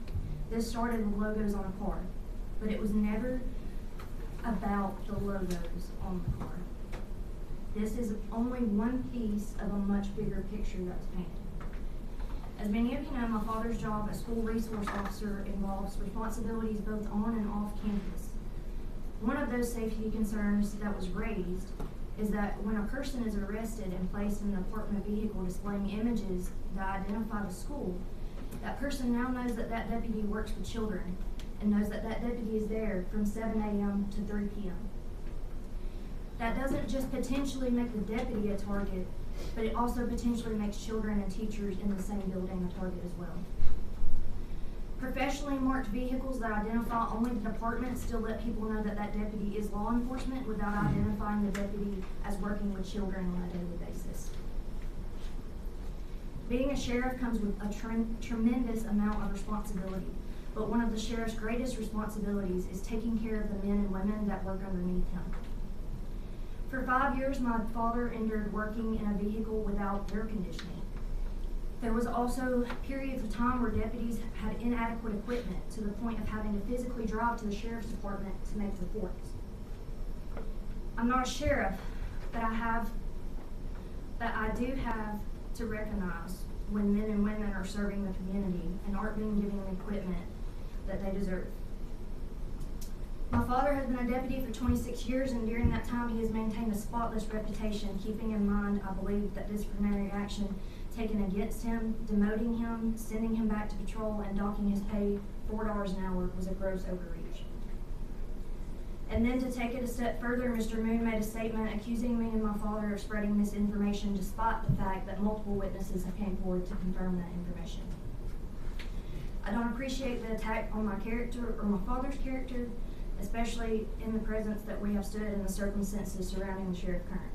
this started with logos on a car, but it was never about the logos on the car. This is only one piece of a much bigger picture that was painted. As many of you know, my father's job as school resource officer involves responsibilities both on and off campus. One of those safety concerns that was raised is that when a person is arrested and placed in an apartment vehicle displaying images that identify the school, that person now knows that that deputy works with children and knows that that deputy is there from 7 a.m. to 3 p.m. That doesn't just potentially make the deputy a target, but it also potentially makes children and teachers in the same building a target as well. Professionally marked vehicles that identify only the department still let people know that that deputy is law enforcement without identifying the deputy as working with children on a daily basis. Being a sheriff comes with a tremendous amount of responsibility, but one of the sheriff's greatest responsibilities is taking care of the men and women that work underneath him. For 5 years, my father endured working in a vehicle without air conditioning. There was also periods of time where deputies had inadequate equipment to the point of having to physically drive to the sheriff's department to make reports. I'm not a sheriff, but I do have to recognize when men and women are serving the community and aren't being given the equipment that they deserve. My father has been a deputy for 26 years, and during that time he has maintained a spotless reputation, keeping in mind, I believe, that disciplinary action taken against him, demoting him, sending him back to patrol, and docking his pay $4 an hour was a gross overreach. And then to take it a step further, Mr. Moon made a statement accusing me and my father of spreading misinformation despite the fact that multiple witnesses have came forward to confirm that information. I don't appreciate the attack on my character or my father's character, especially in the presence that we have stood and the circumstances surrounding the sheriff currently.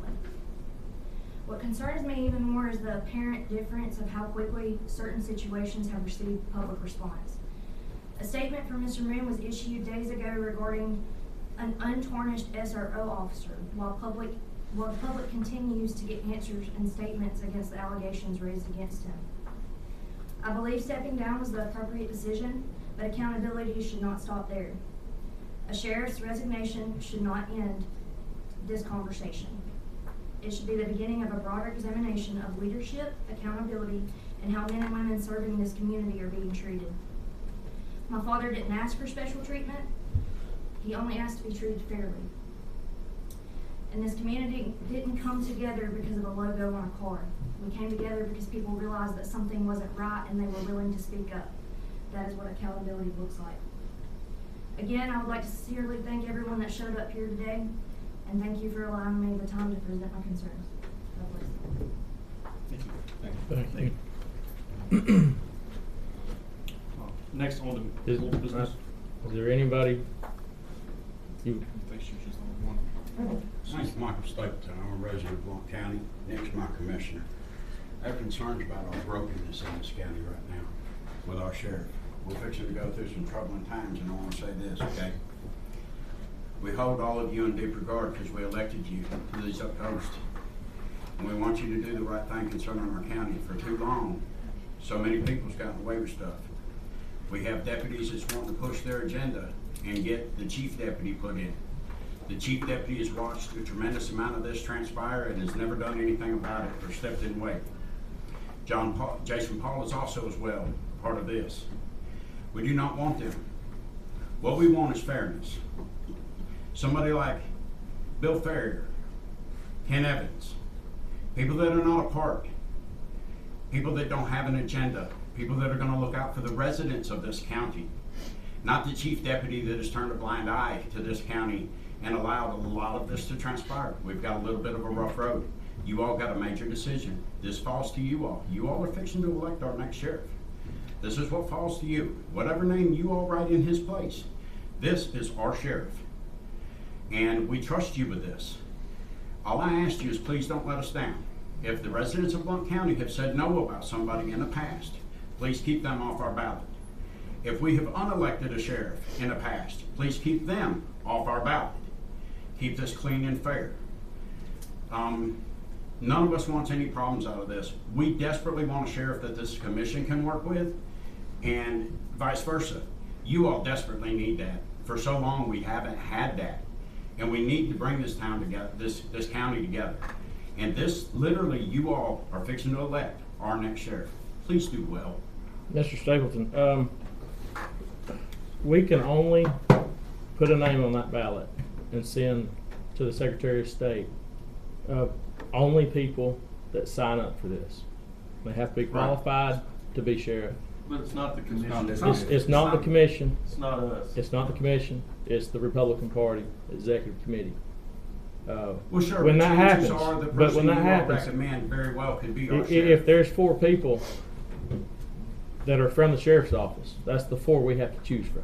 What concerns me even more is the apparent difference of how quickly certain situations have received public response. A statement from Mr. Moon was issued days ago regarding an untarnished SRO officer, while the public continues to get answers and statements against the allegations raised against him. I believe stepping down was the appropriate decision, but accountability should not stop there. A sheriff's resignation should not end this conversation. It should be the beginning of a broader examination of leadership, accountability, and how men and women serving this community are being treated. My father didn't ask for special treatment. He only asked to be treated fairly. And this community didn't come together because of a logo on a car. We came together because people realized that something wasn't right and they were willing to speak up. That is what accountability looks like. Again, I would like to sincerely thank everyone that showed up here today, and thank you for allowing me the time to present my concerns. God bless. Thank you. Next on the Is there anybody? My name's Michael Stapleton. I'm a resident of Blount County, next to my commissioner. I have concerns about our brokenness in this county right now with our sheriff. We're fixing to go through some troubling times, and I want to say this, okay? We hold all of you in deep regard because we elected you to these up posts. And we want you to do the right thing concerning our county. For too long, so many people's gotten away with stuff. We have deputies that's wanting to push their agenda and get the chief deputy put in. The chief deputy has watched a tremendous amount of this transpire and has never done anything about it or stepped in way. Jason Paul is also as well part of this. We do not want them. What we want is fairness. Somebody like Bill Ferrier, Ken Evans, people that are not a part, people that don't have an agenda, people that are going to look out for the residents of this county, not the chief deputy that has turned a blind eye to this county and allowed a lot of this to transpire. We've got a little bit of a rough road. You all got a major decision. This falls to you all. You all are fixing to elect our next sheriff. This is what falls to you. Whatever name you all write in his place, this is our sheriff. And we trust you with this. All I ask you is please don't let us down. If the residents of Blount County have said no about somebody in the past, please keep them off our ballot. If we have unelected a sheriff in the past, please keep them off our ballot. Keep this clean and fair. None of us wants any problems out of this. We desperately want a sheriff that this commission can work with, and vice versa. You all desperately need that. For so long we haven't had that, and we need to bring this town together, this county together. And this, literally, you all are fixing to elect our next sheriff. Please do well. Mr. Stapleton, we can only put a name on that ballot and send to the Secretary of State only people that sign up for this. They have to be qualified to be sheriff. But it's not the commission. It's not the commission. It's not us. It's not the commission. It's the Republican Party Executive Committee. Well, sure, when that happens, are the but when that happens, recommend very well could be our sheriff. if there's 4 people that are from the sheriff's office. That's the 4 we have to choose from.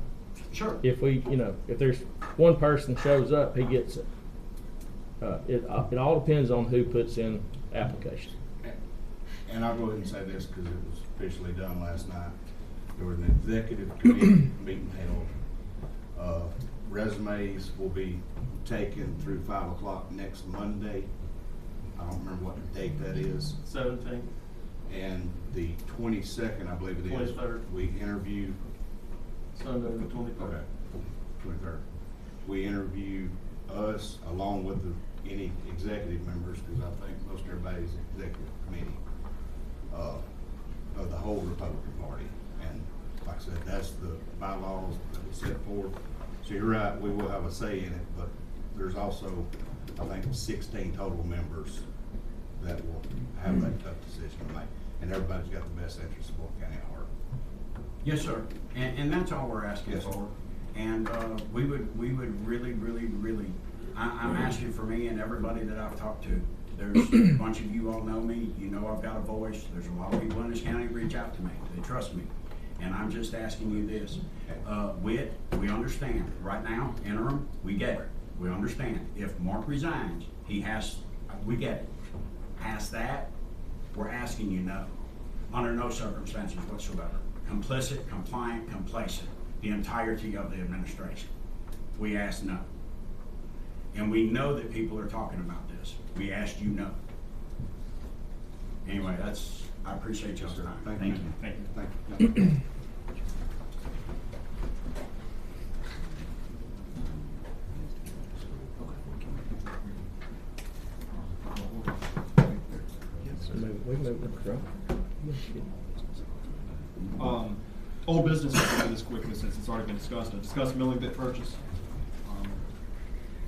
Sure. If we, if there's one person shows up, he gets it. It all depends on who puts in application. And I'll go ahead and say this because it was officially done last night. There was an executive committee meeting held. Resumes will be taken through 5 o'clock next Monday. I don't remember what the date that is. 17th. And the 22nd, I believe it is. 23rd. We interview. Sunday the 23rd. Okay, 23rd. We interview us along with any executive members, because I think most everybody's executive committee of the whole Republican Party. And like I said, that's the bylaws that was set forth. So you're right, we will have a say in it, but there's also, I think, 16 total members that will have that tough decision to make. And everybody's got the best interest of Blount County at heart. Yes, sir. And that's all we're asking Yes, sir. for. And we would really, really, really, I'm asking for me and everybody that I've talked to. There's a bunch of you all know me. You know I've got a voice. There's a lot of people in this county reach out to me. They trust me. And I'm just asking you this. WIT, we understand. Right now, interim, we get it. We understand. If Mark resigns, we get it. Past that, we're asking you no. Under no circumstances whatsoever. Complicit, compliant, complacent. The entirety of the administration. We ask no. And we know that people are talking about this. We asked you no. Anyway, I appreciate y'all's time. Thank Thank you. you. Thank you. Thank you. We can move it. Old business, I'll do this quickly since it's already been discussed. I discussed milling bit purchase.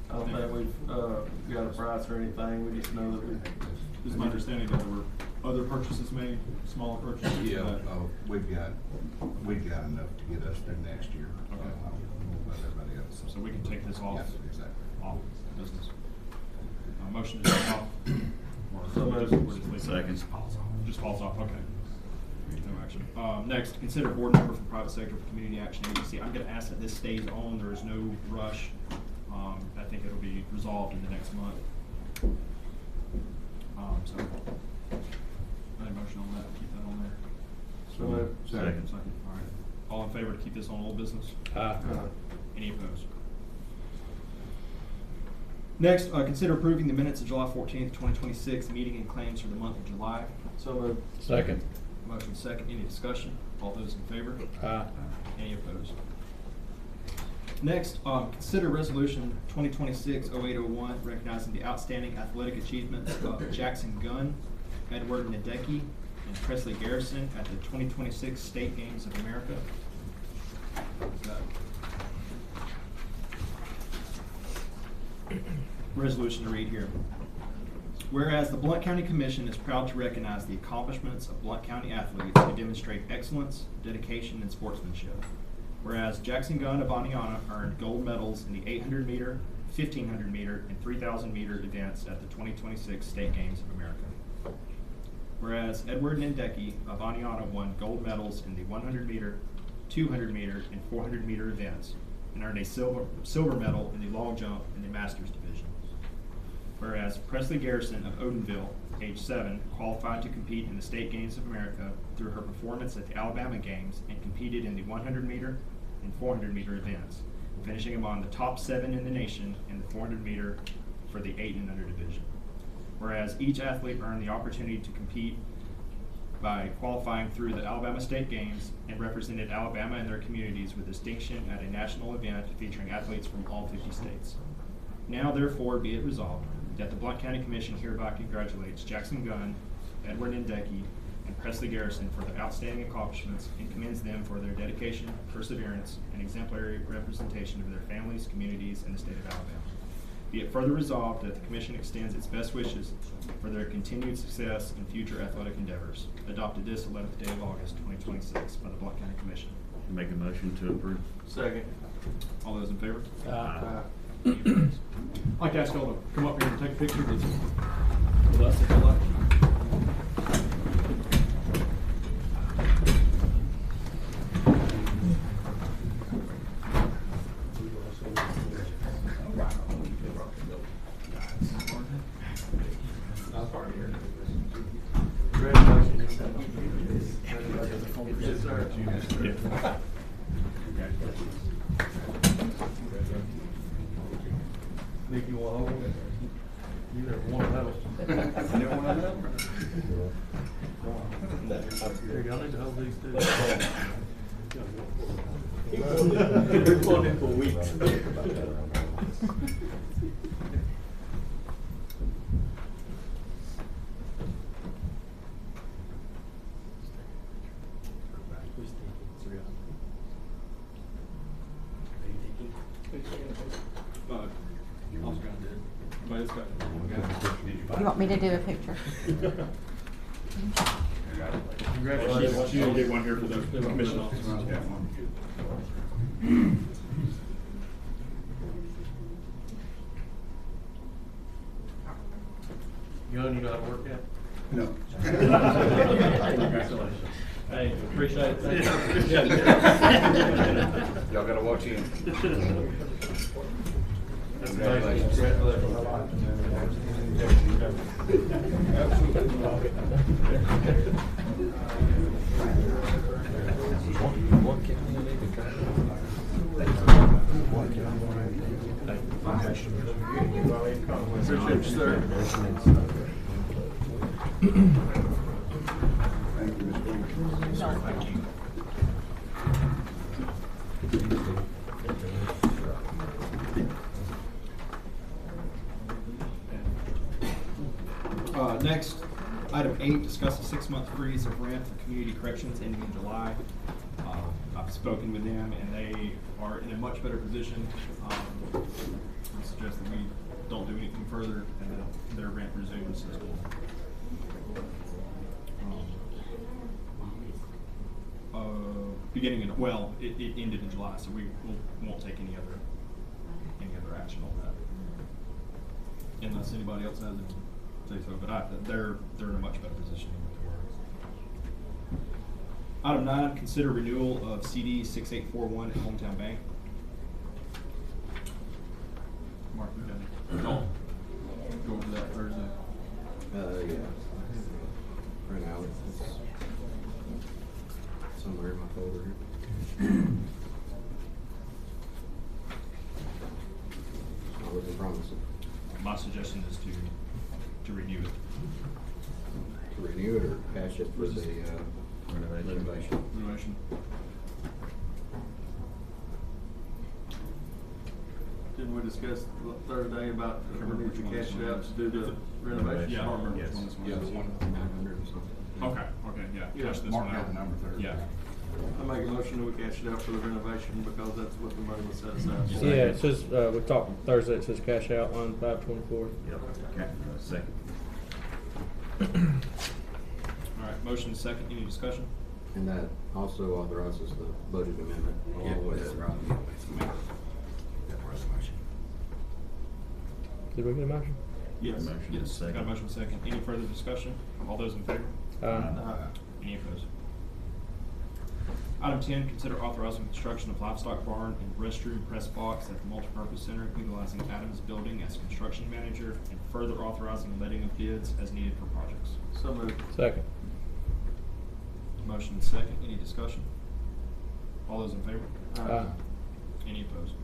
I don't think we've got a price or anything. We just know that we. It's my understanding that there were other purchases made, smaller purchases. Yeah, we've got enough to get us through next year. Okay. Let everybody else. So we can take this off. Yes, exactly. Off business. Motion to take off. Or So just- moved. or just leave it? Second. Just falls off, okay. No action. Next, consider board member for private sector for community action agency. I'm gonna ask that this stays on, there is no rush. I think it'll be resolved in the next month. So, any motion on that, keep that on there. So moved. Second. Second, all right. All in favor to keep this on old business? Any opposed? Next, consider approving the minutes of July 14th, 2026, meeting and claims for the month of July. So moved. Second. Motion second, any discussion? All those in favor? Any opposed? Next, consider resolution 2026-0801, recognizing the outstanding athletic achievements of Jackson Gunn, Edward Nadecki, and Presley Garrison at the 2026 State Games of America. Resolution to read here. Whereas the Blount County Commission is proud to recognize the accomplishments of Blount County athletes who demonstrate excellence, dedication, and sportsmanship. Whereas Jackson Gunn of Aniana earned gold medals in the 800 meter, 1500 meter, and 3000 meter events at the 2026 State Games of America. Whereas Edward Nadecki of Aniana won gold medals in the 100 meter, 200 meter, and 400 meter events, and earned a silver medal in the long jump in the Masters division. Whereas Presley Garrison of Odenville, age 7, qualified to compete in the State Games of America through her performance at the Alabama Games and competed in the 100 meter and 400 meter events, finishing among the top 7 in the nation in the 400 meter for the 8 and under division. Whereas each athlete earned the opportunity to compete by qualifying through the Alabama State Games and represented Alabama and their communities with distinction at a national event featuring athletes from all 50 states. Now therefore be it resolved that the Blount County Commission hereby congratulates Jackson Gunn, Edward Nadecki, and Presley Garrison for their outstanding accomplishments and commends them for their dedication, perseverance, and exemplary representation of their families, communities, and the state of Alabama. Be it further resolved that the Commission extends its best wishes for their continued success in future athletic endeavors. Adopted this 11th day of August, 2026 by the Blount County Commission. Make a motion to approve. Second. All those in favor? Aye. Any opposed? I'd like to ask y'all to come up here and take a picture with us if you'd like. sir. Nick, you want to hold it? You never want to know. You never want to know? Here, y'all need to hold these too. They're going in for weeks. You want me to do a picture? Congratulations. You get one here for the commission officers. Young, you know how to work out? No. Congratulations. Hey, appreciate it. Thank you. Y'all gotta watch in. Congratulations. Appreciate you, sir. Next, item 8, discuss a 6-month freeze of rent for community corrections ending in July. I've spoken with them and they are in a much better position. I suggest that we don't do anything further and that their rent resumes as well. Beginning in, well, it ended in July, so we won't take any other action on that. Unless anybody else has it, say so, but they're in a much better position than what they were. Item 9, consider renewal of CD 6841 at Hometown Bank. Mark, you done? Don't go over that Thursday. Yeah. Right now, it's somewhere in my folder here. Not looking promising. My suggestion is to renew it. To renew it or cash it for the renovation? Renovation. Didn't we discuss Thursday about we need to cash it out to do the renovation? Yeah, I don't remember which one this one Yeah, is. the one with 900 or something. Okay, yeah. Yeah, Cash this Mark one had out. the number Thursday. Yeah. I make a motion that we cash it out for the renovation because that's what the money was set aside for. Yeah, it says, we talked Thursday, it says cash out on 5/24. Okay, second. All right, motion is second. Any discussion? And that also authorizes the budget amendment along with it, right? Did we get a motion? Yes. Motion is Yes. second. Got a motion second. Any further discussion? All those in favor? Any opposed? Item 10, consider authorizing construction of livestock barn and restroom press box at the multipurpose center utilizing Adams Building as construction manager and further authorizing letting of bids as needed for projects. So moved. Second. Motion is second. Any discussion? All those in favor? Aye. Any opposed?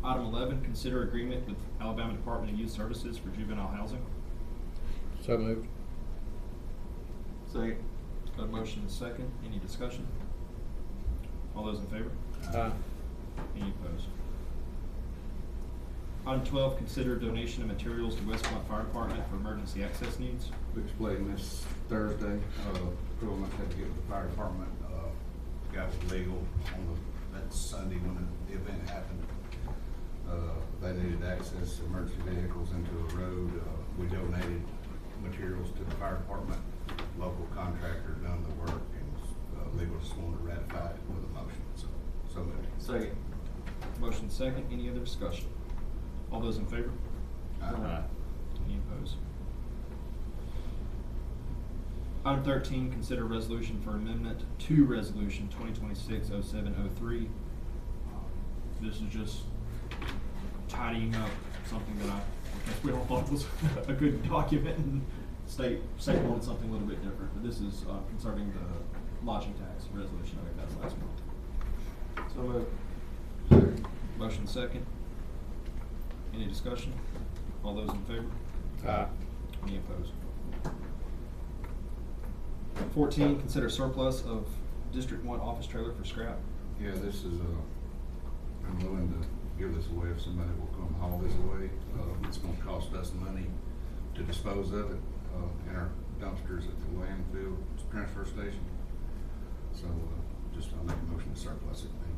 Item 11, consider agreement with Alabama Department of Youth Services for juvenile housing. So moved. Second. Got a motion and a second. Any discussion? All those in favor? Aye. Any opposed? Item 12, consider donation of materials to West Blount Fire Department for emergency access needs. We explained this Thursday, pretty much had to get with the fire department, got with legal on that Sunday when the event happened. They needed access to emergency vehicles into a road. We donated materials to the fire department. Local contractor done the work and legal just wanted to ratify it with a motion, so moved. Second. Motion second. Any other discussion? All those in favor? Aye. Any opposed? Item 13, consider resolution for amendment to resolution 2026-0703. This is just tidying up something that I guess we all thought was a good document and state wanted something a little bit different. But this is concerning lodging tax resolution that we passed last month. So moved. Motion second. Any discussion? All those in favor? Aye. Any opposed? 14, consider surplus of District 1 office trailer for scrap. Yeah, this is, I'm willing to give this away if somebody will come haul this away. It's gonna cost us money to dispose of it, in our dumpsters at the landfill transfer station. So, just I'll make a motion to surplus it and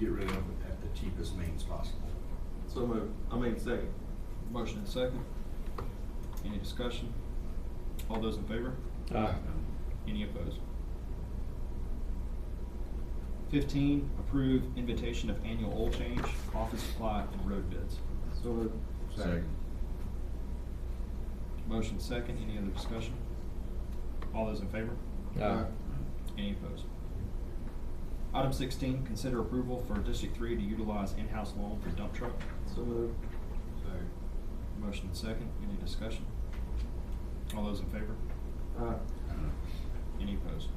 get rid of it at the cheapest means possible. So moved. Second. Motion and second. Any discussion? All those in favor? Aye. Any opposed? 15, approve invitation of annual oil change, office supply, and road bids. So moved. Second. Motion second. Any other discussion? All those in favor? Aye. Any opposed? Item 16, consider approval for District 3 to utilize in-house loan for dump truck. So moved. Second. Motion second. Any discussion? All those in favor? Aye. Any opposed?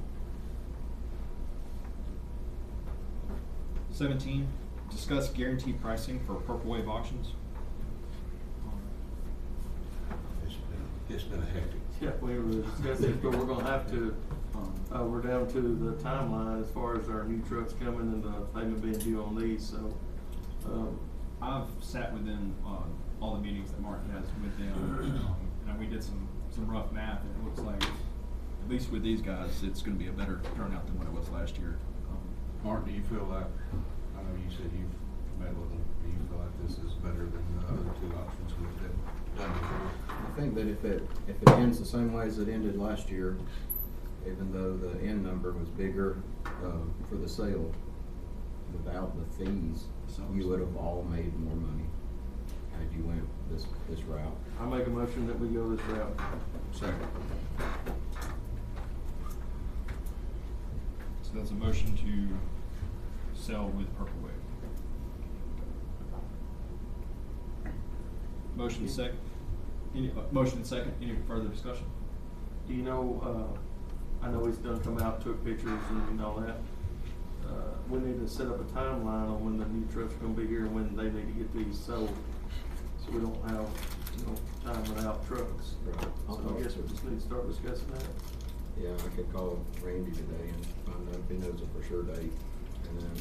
17, discuss guaranteed pricing for Purple Wave auctions. It's been a hectic. Yeah, we were discussing, but we're gonna have to, we're down to the timeline as far as our new trucks coming and the payment being due on these, so, I've sat with them on all the meetings that Martin has with them, and we did some rough math, and it looks like, at least with these guys, it's gonna be a better turnout than what it was last year. Mark, do you feel like, I know you said you've met with them, do you feel like this is better than the other two options we've done before? I think that if it ends the same way as it ended last year, even though the end number was bigger, for the sale, without the fees, you would have all made more money had you went this route. I make a motion that we go this route. Second. So that's a motion to sell with Purple Wave. Motion second. Motion second. Any further discussion? Do you know, I know he's done come out, took pictures and all that. We need to set up a timeline on when the new trucks are gonna be here and when they need to get these sold. So we don't have, time without trucks. Right. So I guess we just need to start discussing that. Yeah, I could call Randy today and find out if he knows a for sure date, and then,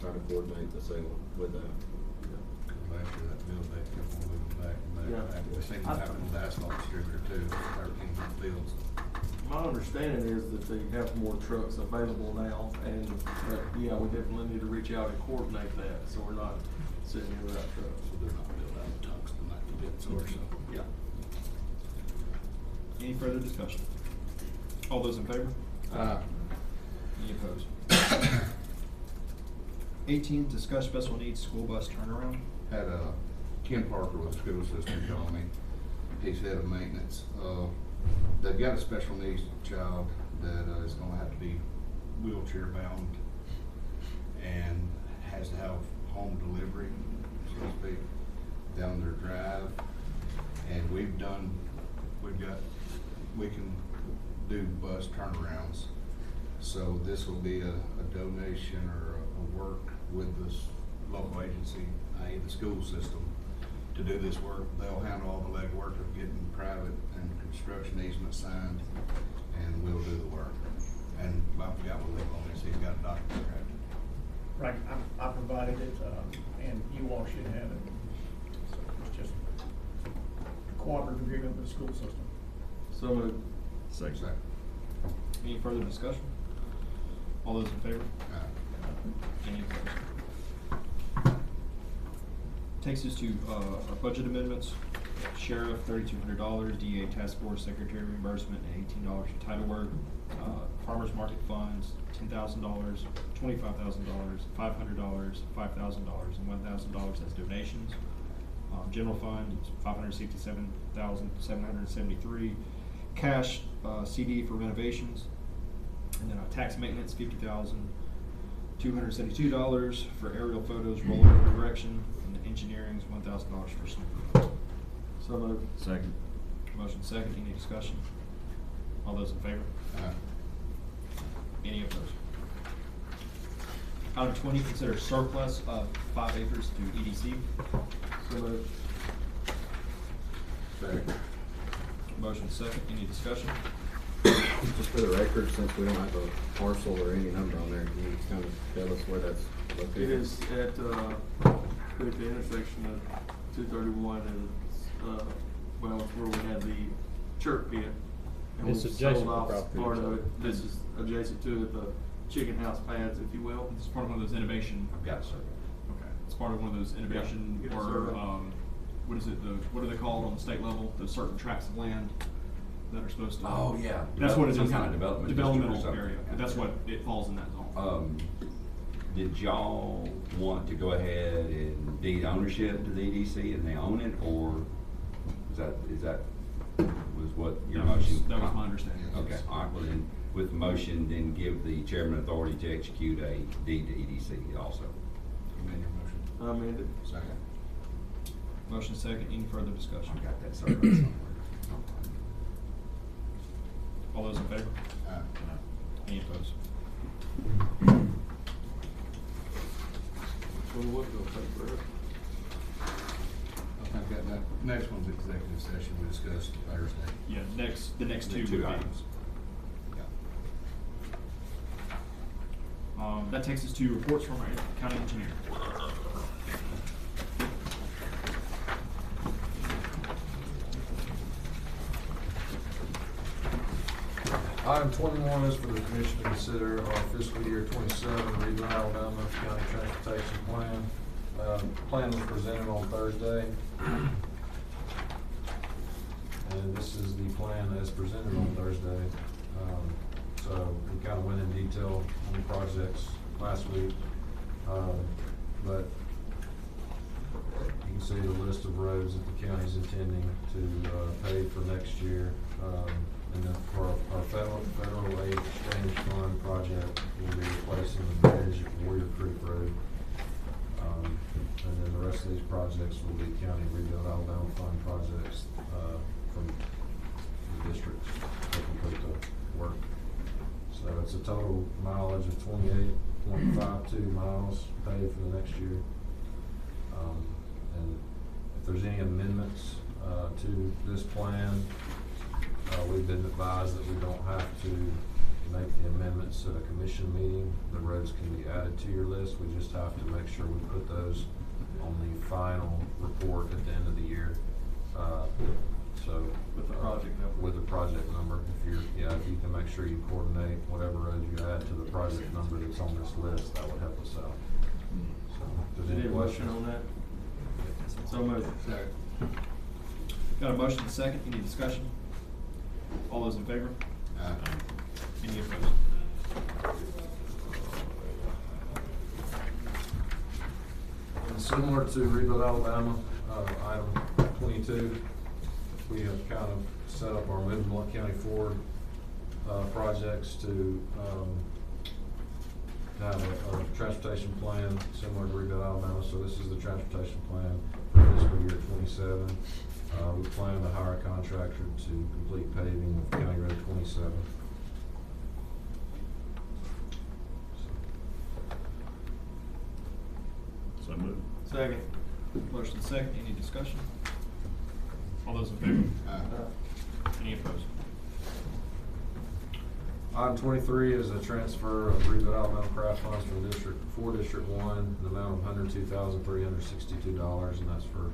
try to coordinate the sale with that. Last year, that bill, they kept on moving back and back and back. We seen what happened with the asphalt distributor too, 13 fields. My understanding is that they have more trucks available now, and, we definitely need to reach out and coordinate that, so we're not sitting here without trucks. So they're not built out of tungsten like the bits are, so. Yeah. Any further discussion? All those in favor? Aye. Any opposed? 18, discuss special needs school bus turnaround. Had Ken Parker with the school system call me. He's head of maintenance. They've got a special needs child that is gonna have to be wheelchair bound and has to have home delivery, so to speak, down their drive. And we can do bus turnarounds. So this will be a donation or a work with this local agency, i.e. the school system, to do this work. They'll handle all the legwork of getting private and construction easements signed, and we'll do the work. And I forgot what Lee on this, he's got a document drafted. Right, I provided it, and you all should have it. So it's just a cooperative agreement with the school system. So moved. Second. Any further discussion? All those in favor? Any opposed? Takes us to our budget amendments. Sheriff, $3,200, DA task force secretary reimbursement, and $18 for title work. Farmers market funds, $10,000, $25,000, $500, $5,000, and $1,000 as donations. General fund, $567,773. Cash CD for renovations, and then tax maintenance, $50,272 for aerial photos, roller correction, and the engineering is $1,000 for snow. So moved. Second. Motion second. Any discussion? All those in favor? Item 20, consider surplus of 5 acres to EDC. So moved. Motion second, any discussion? Just for the record, since we don't have a parcel or any number on there, can you kind of tell us where that's located? It is at, the intersection of 231 and, well, it's where we had the church pit. And It's we've adjacent sold to off property. part of it. This is adjacent to it, the chicken house pads, if you will. It's part of one of those innovation. I've got it, sir. Okay. It's part of one of those innovation, Yeah, or, sir. what is it, what are they called on the state level? Those certain tracts of land that are supposed to. Oh, yeah. That's what it is. Some kind of development district or Developmental something. area, but that's what it falls in that zone. Did y'all want to go ahead and deed ownership to the EDC and they own it, or is that was what your motion? That was my understanding. Okay, all right, well then, with the motion, then give the chairman authority to execute a deed to EDC also. Amend your motion. I mean, it- Second. Motion second, any further discussion? I got that somewhere. All those in favor? Aye. Any opposed? so what will take forever? I think that next one's executive session we discussed Thursday. Yeah, the next The two two would be. items. That takes us to reports from our county engineer. Item 21 is for the commission to consider our fiscal year 27 Reedland, Alabama County Transportation Plan. Plan was presented on Thursday. And this is the plan as presented on Thursday. So we kind of went in detail on the projects last week. But you can see the list of roads that the county's intending to pave for next year. And then for our federal aid exchange fund project, we'll be replacing the bridge at Warrior Creek Road. And then the rest of these projects will be county rebuild Alabama fund projects, from the districts to complete the work. So it's a total mileage of 28.52 miles paved for the next year. And if there's any amendments, to this plan, we've been advised that we don't have to make the amendments at a commission meeting. The roads can be added to your list. We just have to make sure we put those on the final report at the end of the year. So With the project number. With the project number, if you can make sure you coordinate whatever roads you add to the project number that's on this list, that would help us out. So, if there's any questions on that? So moved. Got a motion and a second, any discussion? All those in favor? Aye. Any opposed? And similar to Rebuild Alabama, item 22, we have kind of set up our Mid-Blount County Ford projects to have a transportation plan similar to Rebuild Alabama. So this is the transportation plan for fiscal year 27. We plan to hire a contractor to complete paving of County Road 27. So moved. Second. Motion second, any discussion? All those in favor? Any opposed? Item 23 is a transfer of Rebuild Alabama craft funds from District 1, in the amount of $102,362, and that's for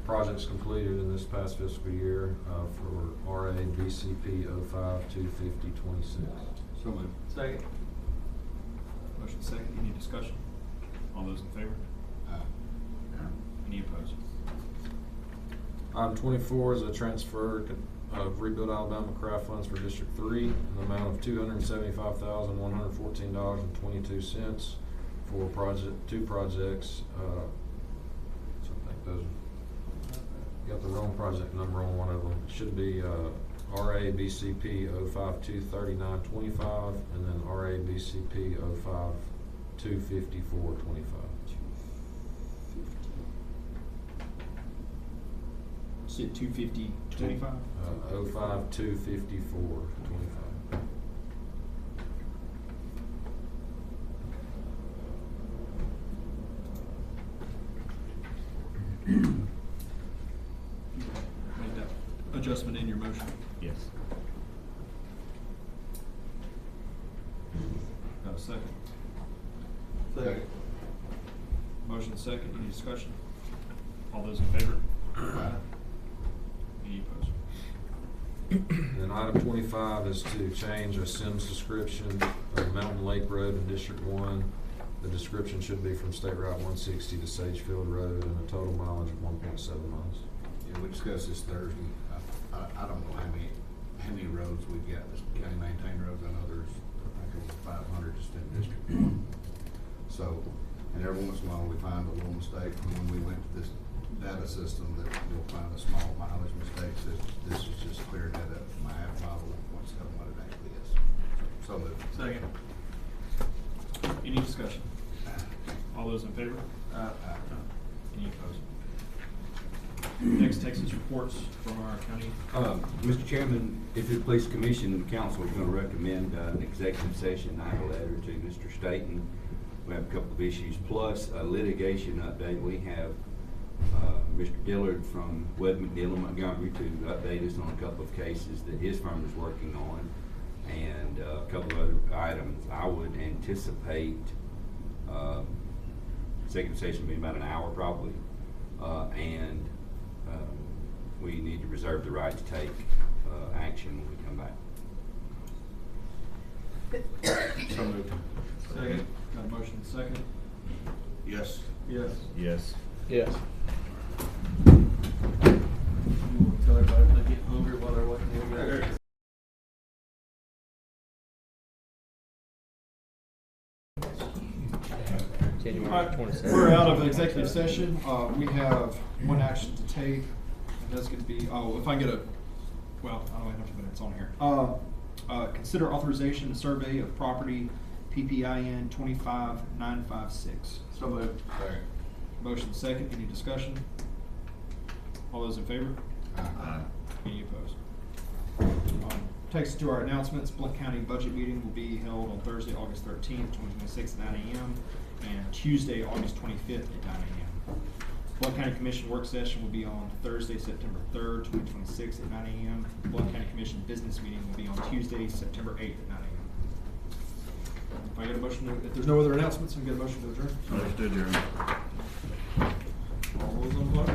projects completed in this past fiscal year for RA BCP 05-250-26. So moved. Second. Motion second, any discussion? All those in favor? Any opposed? Item 24 is a transfer of Rebuild Alabama craft funds for District 3 in the amount of $275,114.22 for two projects. So I think those, got the wrong project number on one of them. It should be RA BCP 05-239-25 and then RA BCP 05-254-25. Sit 250, 25? 05-254-25. adjustment in your motion? Yes. Got a second? Second. Motion second, any discussion? All those in favor? Any opposed? And item 25 is to change a Sims description of Mountain Lake Road in District 1. The description should be from State Route 160 to Sagefield Road and a total mileage of 1.7 miles. Yeah, we discussed this Thursday. I don't know how many roads we've got, this county maintained roads, I know there's, I think over 500 just in District 1. So, and every once in a while we find a little mistake from when we went to this data system that you'll find a small mileage mistake, that this is just cleared that up from my half mile to 1.7 what it actually is. So moved. Second. Any discussion? All those in favor? Any opposed? Next, Texas reports from our county. Mr. Chairman, if it please the commission, the council is going to recommend an executive session. I have a letter to Mr. Staton. We have a couple of issues, plus a litigation update. We have Mr. Dillard from Webb McNeil Montgomery to update us on a couple of cases that his firm is working on, and a couple of other items. I would anticipate executive session being about an hour probably, and we need to reserve the right to take action when we come back. So moved. Second. Got a motion second. Yes. Yes. Yes. Yes. You want to tell everybody if they get hungry while they're waiting? All right, we're out of executive session. We have one action to take, and that's going to be, oh, if I can get a, well, I don't even have to put it, it's on here. Consider authorization to survey of property PPIN 25956. So moved. Second. Motion second, any discussion? All those in favor? Any opposed? Takes us to our announcements. Blount County budget meeting will be held on Thursday, August 13th, 2026 at 9 a.m. and Tuesday, August 25th at 9 a.m. Blount County Commission work session will be on Thursday, September 3rd, 2026 at 9 a.m. Blount County Commission business meeting will be on Tuesday, September 8th at 9 a.m. If I get a motion, if there's no other announcements, I can get a motion to adjourn. Motion to adjourn. All those on the floor?